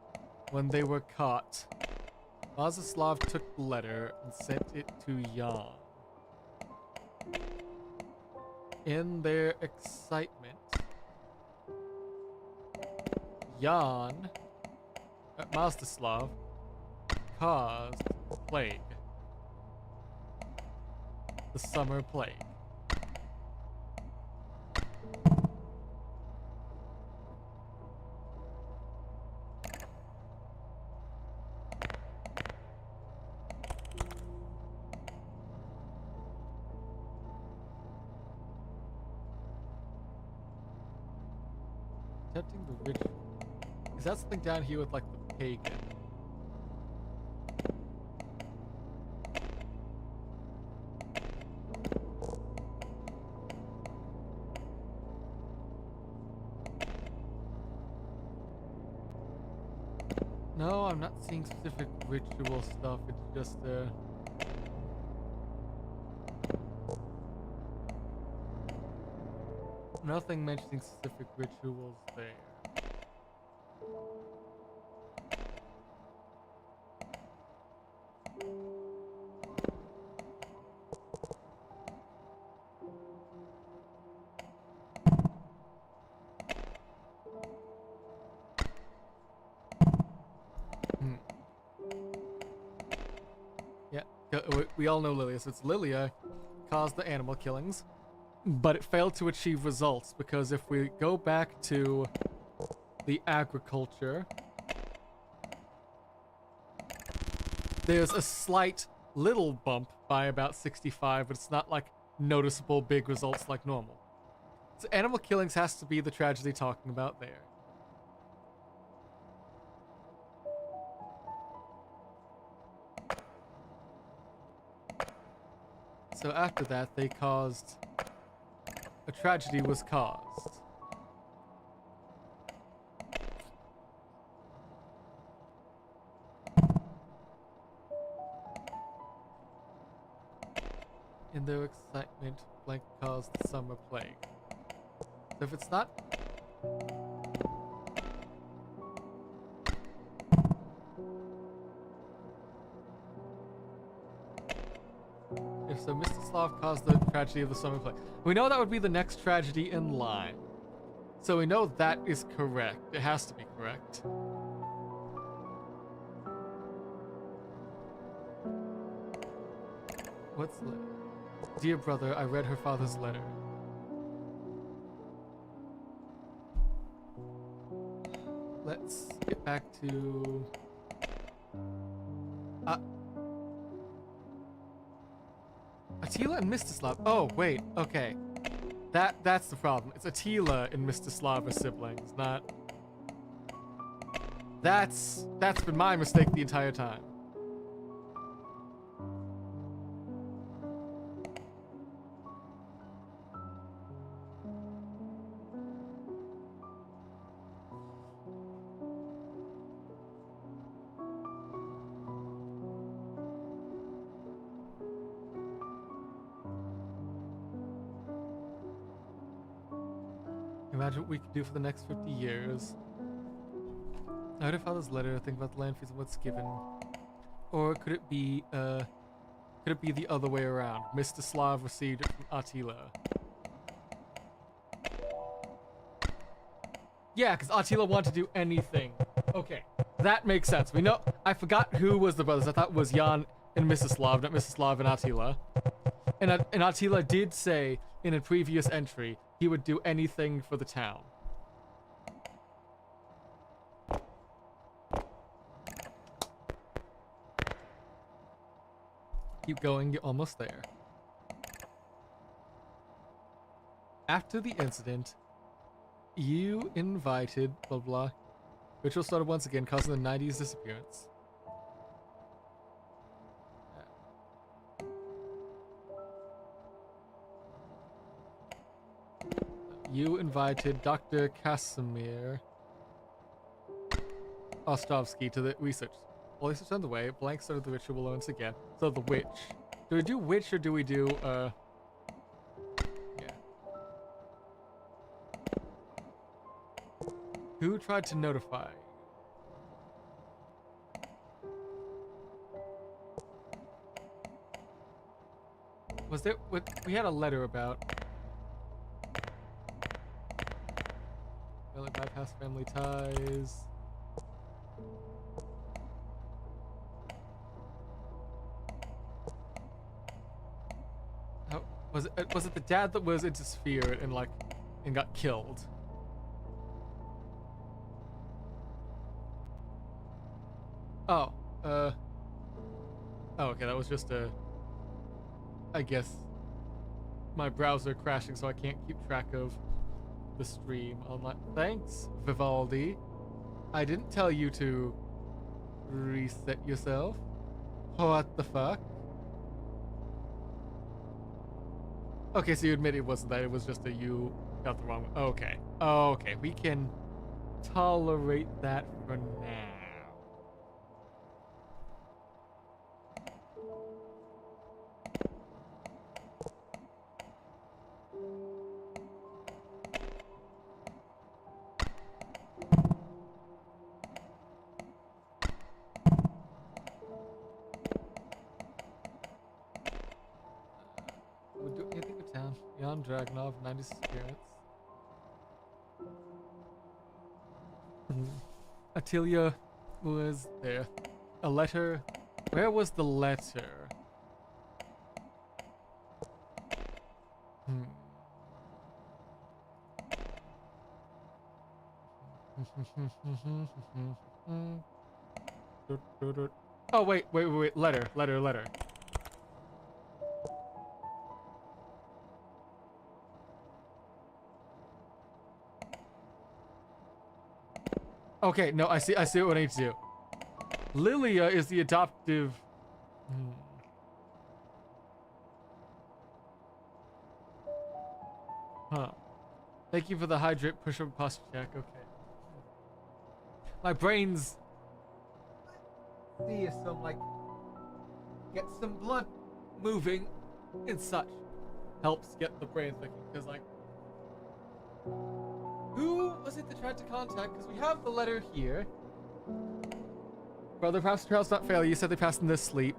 When they were caught, Vazislav took the letter and sent it to Jan. In their excitement, Jan, Mazdislav, caused plague. The summer plague. Attempting the ritual. Is that something down here with like the pagan? No, I'm not seeing specific ritual stuff. It's just nothing mentioning specific rituals there. We all know Lilia, so it's Lilia caused the animal killings, but it failed to achieve results because if we go back to the agriculture, there's a slight little bump by about 65, but it's not like noticeable big results like normal. So animal killings has to be the tragedy talking about there. So after that, they caused... a tragedy was caused. In their excitement, blank caused the summer plague. So if it's not... If so, Mstislav caused the tragedy of the summer plague. We know that would be the next tragedy in line. So we know that is correct. It has to be correct. What's the letter? Dear brother, I read her father's letter. Let's get back to... Attila and Mstislav. Oh, wait, okay. That's the problem. It's Attila and Mstislav are siblings, not... That's been my mistake the entire time. Imagine what we could do for the next 50 years. I heard her father's letter, think about the land fees and what's given. Or could it be the other way around? Mstislav received it from Attila. Yeah, because Attila wanted to do anything. Okay, that makes sense. We know, I forgot who was the brothers. I thought it was Jan and Mstislav, not Mstislav and Attila. And Attila did say in a previous entry he would do anything for the town. Keep going, you're almost there. After the incident, you invited blah blah. Ritual started once again, causing the 90s disappearance. You invited Dr. Casimir Ostrovsky to the research. While research on the way, blank started the ritual once again. So the witch. Do we do witch or do we do, yeah. Who tried to notify? Was there, we had a letter about... bypass family ties. How, was it the dad that was interfered and got killed? Oh, oh, okay, that was just I guess my browser crashing, so I can't keep track of the stream online. Thanks, Vivaldi. I didn't tell you to reset yourself. What the fuck? Okay, so you admit it wasn't that, it was just that you got the wrong one. Okay. Okay, we can tolerate that for now. Dragunov, 90 spirits. Attilia was there. A letter. Where was the letter? Oh, wait. Letter. Okay, no, I see what I need to do. Lilia is the adoptive... Huh. Thank you for the hydrate push-up posture check, okay. My brain's... See some, get some blood moving and such. Helps get the brain thinking, because, who was it that tried to contact? Because we have the letter here. Brother, perhaps the trial's not failure. You said they passed in this sleep.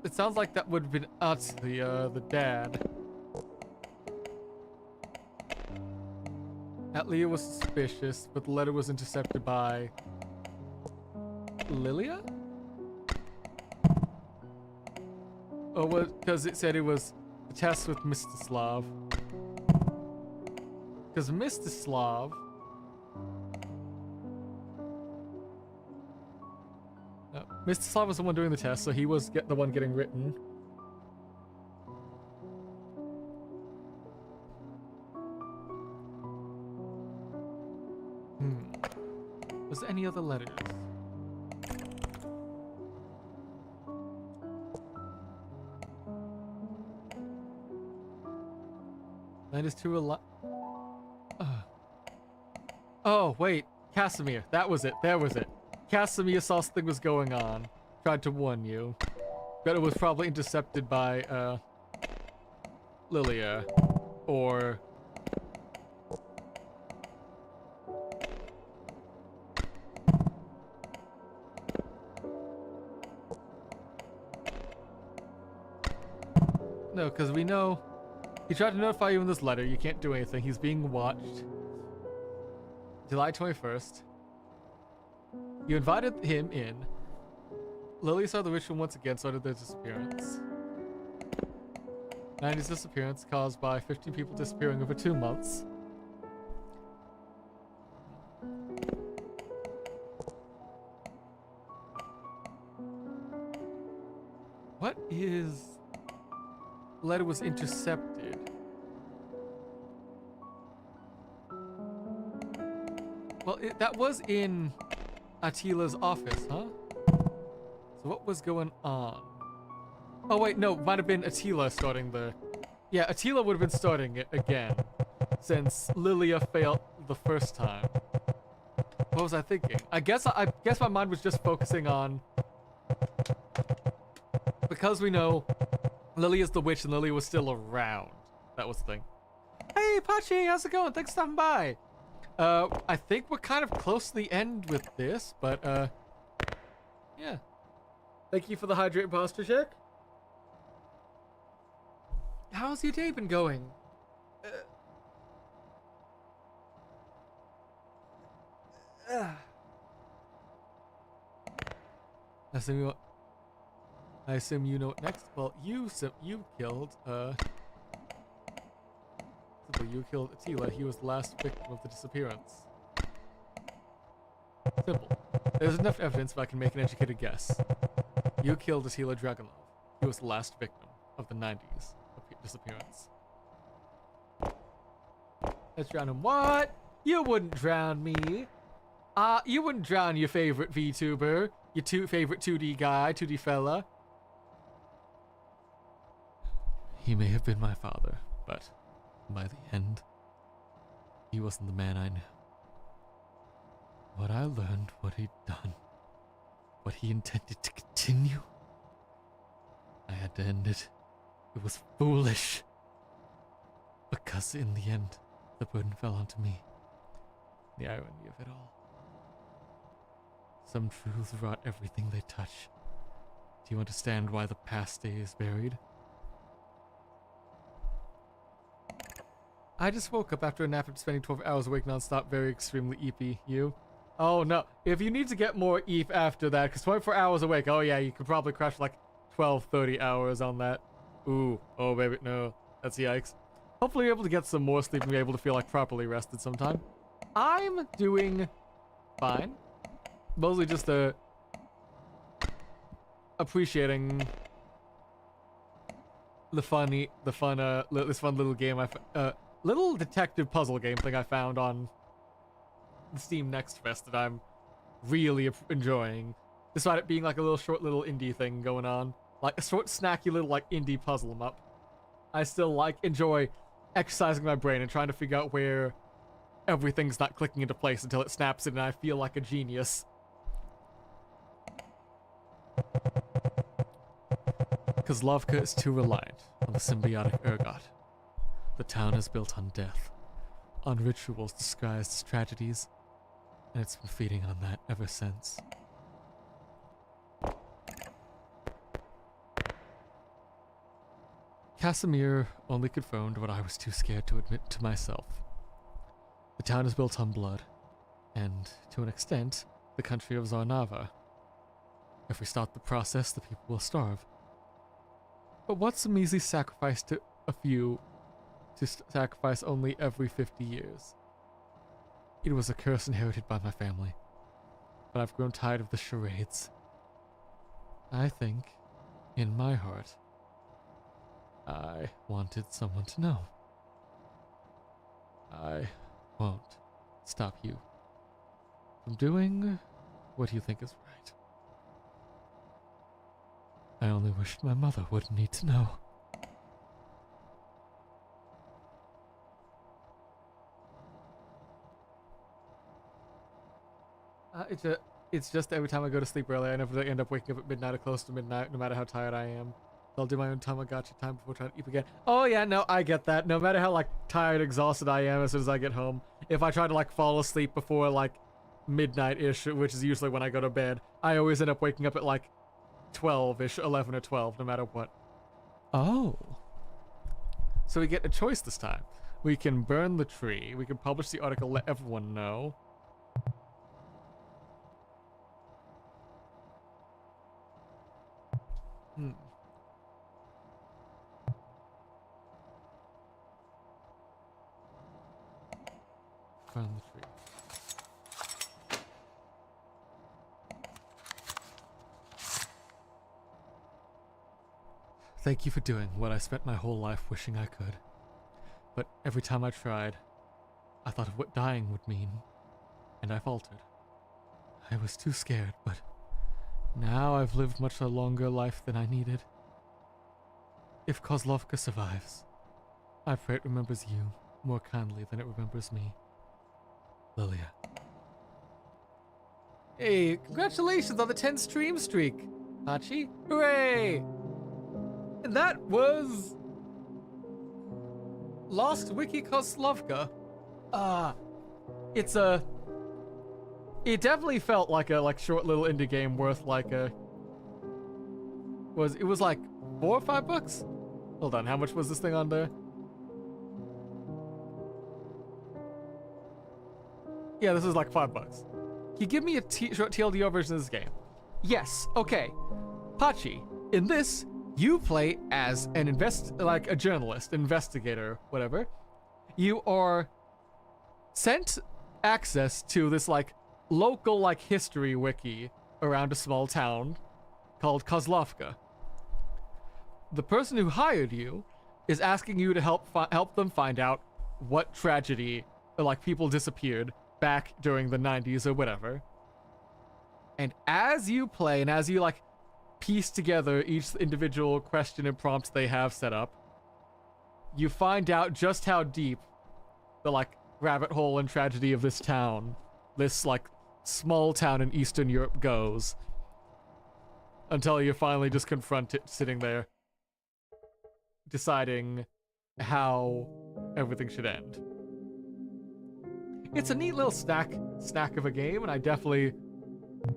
It sounds like that would have been us, the dad. Atlia was suspicious, but the letter was intercepted by Lilia? Or was because it said it was a test with Mstislav. Because Mstislav Mstislav was the one doing the test, so he was the one getting written. Was there any other letters? That is too a lot. Oh, wait. Casimir. That was it. There was it. Casimir saw something was going on. Tried to warn you. But it was probably intercepted by, Lilia. Or... No, because we know... He tried to notify you in this letter. You can't do anything. He's being watched. July 21st. You invited him in. Lily saw the ritual once again, so did their disappearance. 90's disappearance caused by 15 people disappearing over 2 months. What is... The letter was intercepted. Well, that was in Attila's office, huh? So what was going on? Oh wait, no, might have been Attila starting the... Yeah, Attila would have been starting it again, since Lilia failed the first time. What was I thinking? I guess my mind was just focusing on... Because we know Lilia's the witch and Lilia was still around. That was the thing. Hey, Pachi, how's it going? Thanks for stopping by. I think we're kind of close to the end with this, but, yeah. Thank you for the hydrate posture check. How's your day been going? I assume you know what next. Well, you killed, you killed Attila. He was the last victim of the disappearance. Simple. There's enough evidence but I can make an educated guess. You killed Attila Dragunov. He was the last victim of the 90s disappearance. Let's drown him. What? You wouldn't drown me. You wouldn't drown your favorite VTuber. Your favorite 2D guy, 2D fella. He may have been my father, but by the end, he wasn't the man I knew. What I learned, what he'd done, what he intended to continue, I had to end it. It was foolish. Because in the end, the burden fell onto me. The irony of it all. Some truths rot everything they touch. Do you understand why the past stays buried? I just woke up after a nap after spending 12 hours awake non-stop, very extremely eepy. You? Oh no, if you need to get more eep after that, because 24 hours awake, oh yeah, you could probably crash like 12, 30 hours on that. Ooh, oh baby, no, that's yikes. Hopefully you're able to get some more sleep and be able to feel like properly rested sometime. I'm doing fine. Mostly just appreciating this fun little game little detective puzzle game thing I found on the Steam Next Fest that I'm really enjoying. Despite it being like a short little indie thing going on. Like a short snacky little like indie puzzle em up. I still enjoy exercising my brain and trying to figure out where everything's not clicking into place until it snaps it and I feel like a genius. Kozlovka is too reliant on the symbiotic ergot. The town is built on death, on rituals disguised as tragedies, and it's been feeding on that ever since. Casimir only confirmed what I was too scared to admit to myself. The town is built on blood, and to an extent, the country of Zarnava. If we start the process, the people will starve. But what's a measly sacrifice to a few to sacrifice only every 50 years? It was a curse inherited by my family, but I've grown tired of the charades. I think, in my heart, I wanted someone to know. I won't stop you from doing what you think is right. I only wished my mother wouldn't need to know. It's just every time I go to sleep early, I never end up waking up at midnight or close to midnight, no matter how tired I am. I'll do my own Tamagotchi time before trying to eat again. Oh yeah, no, I get that. No matter how, like, tired, exhausted I am as soon as I get home, if I try to, like, fall asleep before, like, midnight-ish, which is usually when I go to bed, I always end up waking up at, like, 12-ish, 11 or 12, no matter what. Oh. So we get a choice this time. We can burn the tree, we can publish the article, let everyone know. Burn the tree. Thank you for doing what I spent my whole life wishing I could. But every time I tried, I thought of what dying would mean, and I faltered. I was too scared, but now I've lived much a longer life than I needed. If Kozlovka survives, I pray it remembers you more kindly than it remembers me. Lilia. Hey, congratulations on the 10 stream streak, Hachi. Hooray! And that was Lost Wiki Kozlovka. It definitely felt like a short little indie game worth like a it was like $4 or $5? Hold on, how much was this thing on there? Yeah, this is like $5. Can you give me a short TLDR version of this game? Yes, okay. Pachi, in this, you play as an a journalist, investigator, whatever. You are sent access to this like local like history wiki around a small town called Kozlovka. The person who hired you is asking you to help them find out what tragedy or like people disappeared back during the 90s or whatever. And as you play and as you like piece together each individual question and prompt they have set up, you find out just how deep the like rabbit hole and tragedy of this town, this like small town in Eastern Europe goes, until you finally just confront it sitting there deciding how everything should end. It's a neat little snack of a game, and I definitely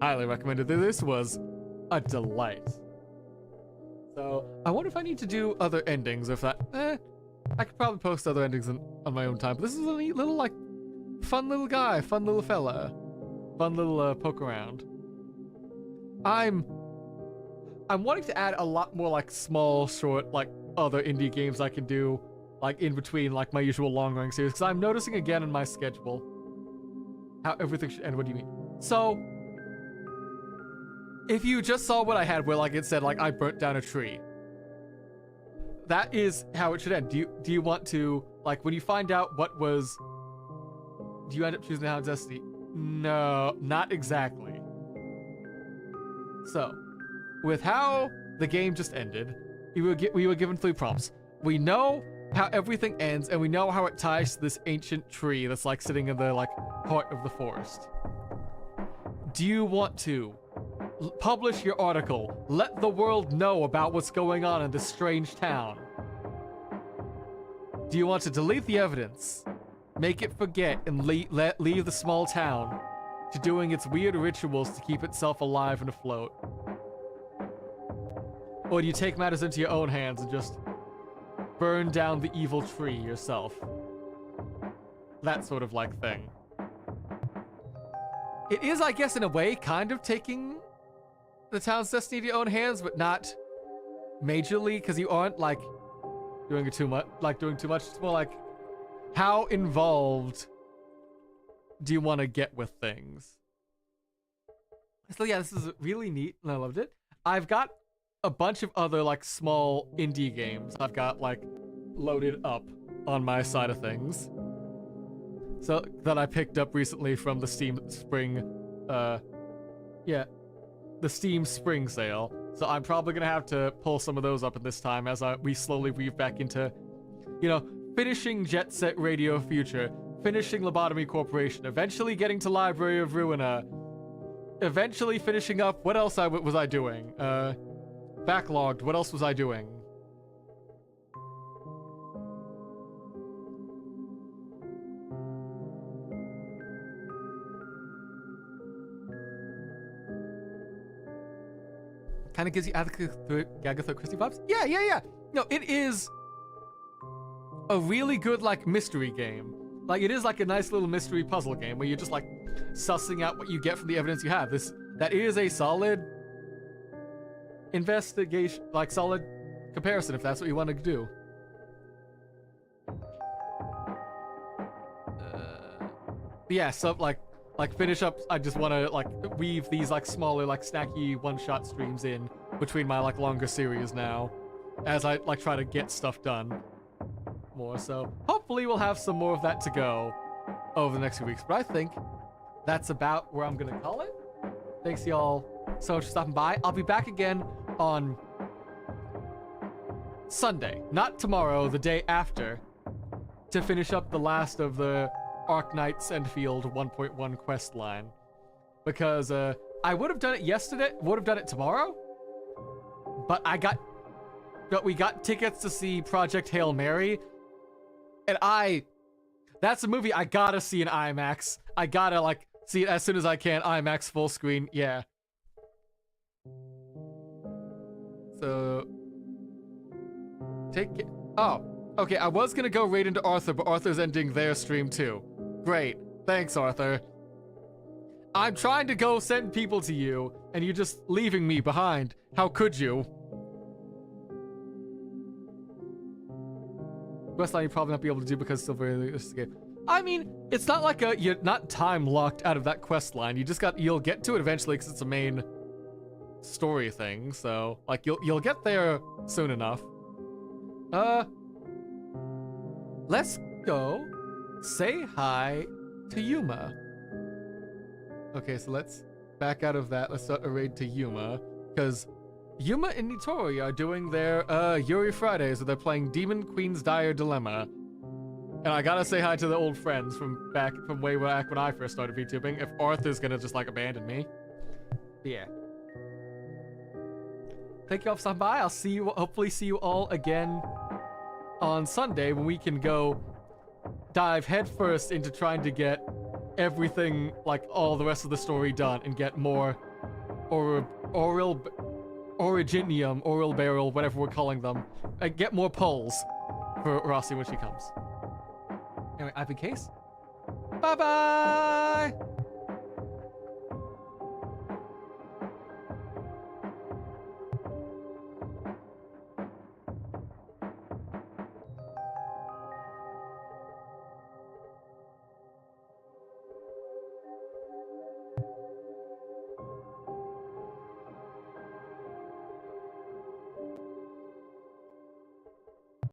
highly recommend it. This was a delight. So I wonder if I need to do other endings, or if that I could probably post other endings on my own time, but this is a neat little like fun little guy, fun little fella, fun little poke around. I'm wanting to add a lot more like small short like other indie games I can do like in between like my usual long running series, because I'm noticing again in my schedule how everything should end. What do you mean? So if you just saw what I had where like it said like I burnt down a tree, that is how it should end. Do you want to like when you find out what was, do you end up choosing the Hound's Destiny? No, not exactly. So with how the game just ended, we were given 3 prompts. We know how everything ends, and we know how it ties to this ancient tree that's like sitting in the like heart of the forest. Do you want to publish your article, let the world know about what's going on in this strange town? Do you want to delete the evidence, make it forget, and leave the small town to doing its weird rituals to keep itself alive and afloat? Or do you take matters into your own hands and just burn down the evil tree yourself? that sort of like thing. It is, I guess, in a way, kind of taking the town's destiny to your own hands, but not majorly, because you aren't like doing too much. It's more like, how involved do you want to get with things? So yeah, this is really neat, and I loved it. I've got a bunch of other like small indie games I've got like loaded up on my side of things. So that I picked up recently from the Steam Spring, the Steam Spring sale. So I'm probably gonna have to pull some of those up at this time as we slowly weave back into, you know, finishing Jet Set Radio Future, finishing Lobotomy Corporation, eventually getting to Library of Ruina, eventually finishing up. What else was I doing? Backlogged. What else was I doing? Kind of gives you Agatha Christie vibes. Yeah. No, it is a really good like mystery game. Like it is like a nice little mystery puzzle game where you're just like sussing out what you get from the evidence you have. That is a solid investigation, like solid comparison if that's what you want to do. Yeah, so like finish up. I just want to like weave these like smaller like snacky one-shot streams in between my like longer series now, as I like try to get stuff done more. So hopefully we'll have some more of that to go over the next few weeks. But I think that's about where I'm gonna call it. Thanks y'all so much for stopping by. I'll be back again on Sunday, not tomorrow, the day after, to finish up the last of the Arknight's Endfield 1.1 quest line, because I would have done it yesterday, would have done it tomorrow, but we got tickets to see Project Hail Mary, and that's a movie I gotta see in IMAX. I gotta like see it as soon as I can, IMAX full screen. Yeah. So take it. Oh, okay. I was gonna go right into Arthur, but Arthur's ending their stream too. Great. Thanks, Arthur. I'm trying to go send people to you, and you're just leaving me behind. How could you? Questline you'll probably not be able to do because it's still very escape. I mean, it's not like you're not time locked out of that quest line. You'll get to it eventually because it's a main story thing. So like you'll get there soon enough. Let's go say hi to Yuma. Okay, so let's back out of that. Let's start a raid to Yuma, because Yuma and Nitori are doing their Yuri Fridays, where they're playing Demon Queen's Dire Dilemma. And I gotta say hi to the old friends from way back when I first started VTubing, if Arthur's gonna just like abandon me. But yeah. Thank you all for stopping by. I'll hopefully see you all again on Sunday, when we can go dive headfirst into trying to get everything, like all the rest of the story done, and get more Originium, Oral Barrel, whatever we're calling them, and get more polls for Rossi when she comes. Anyway, I've been Case. Bye-bye!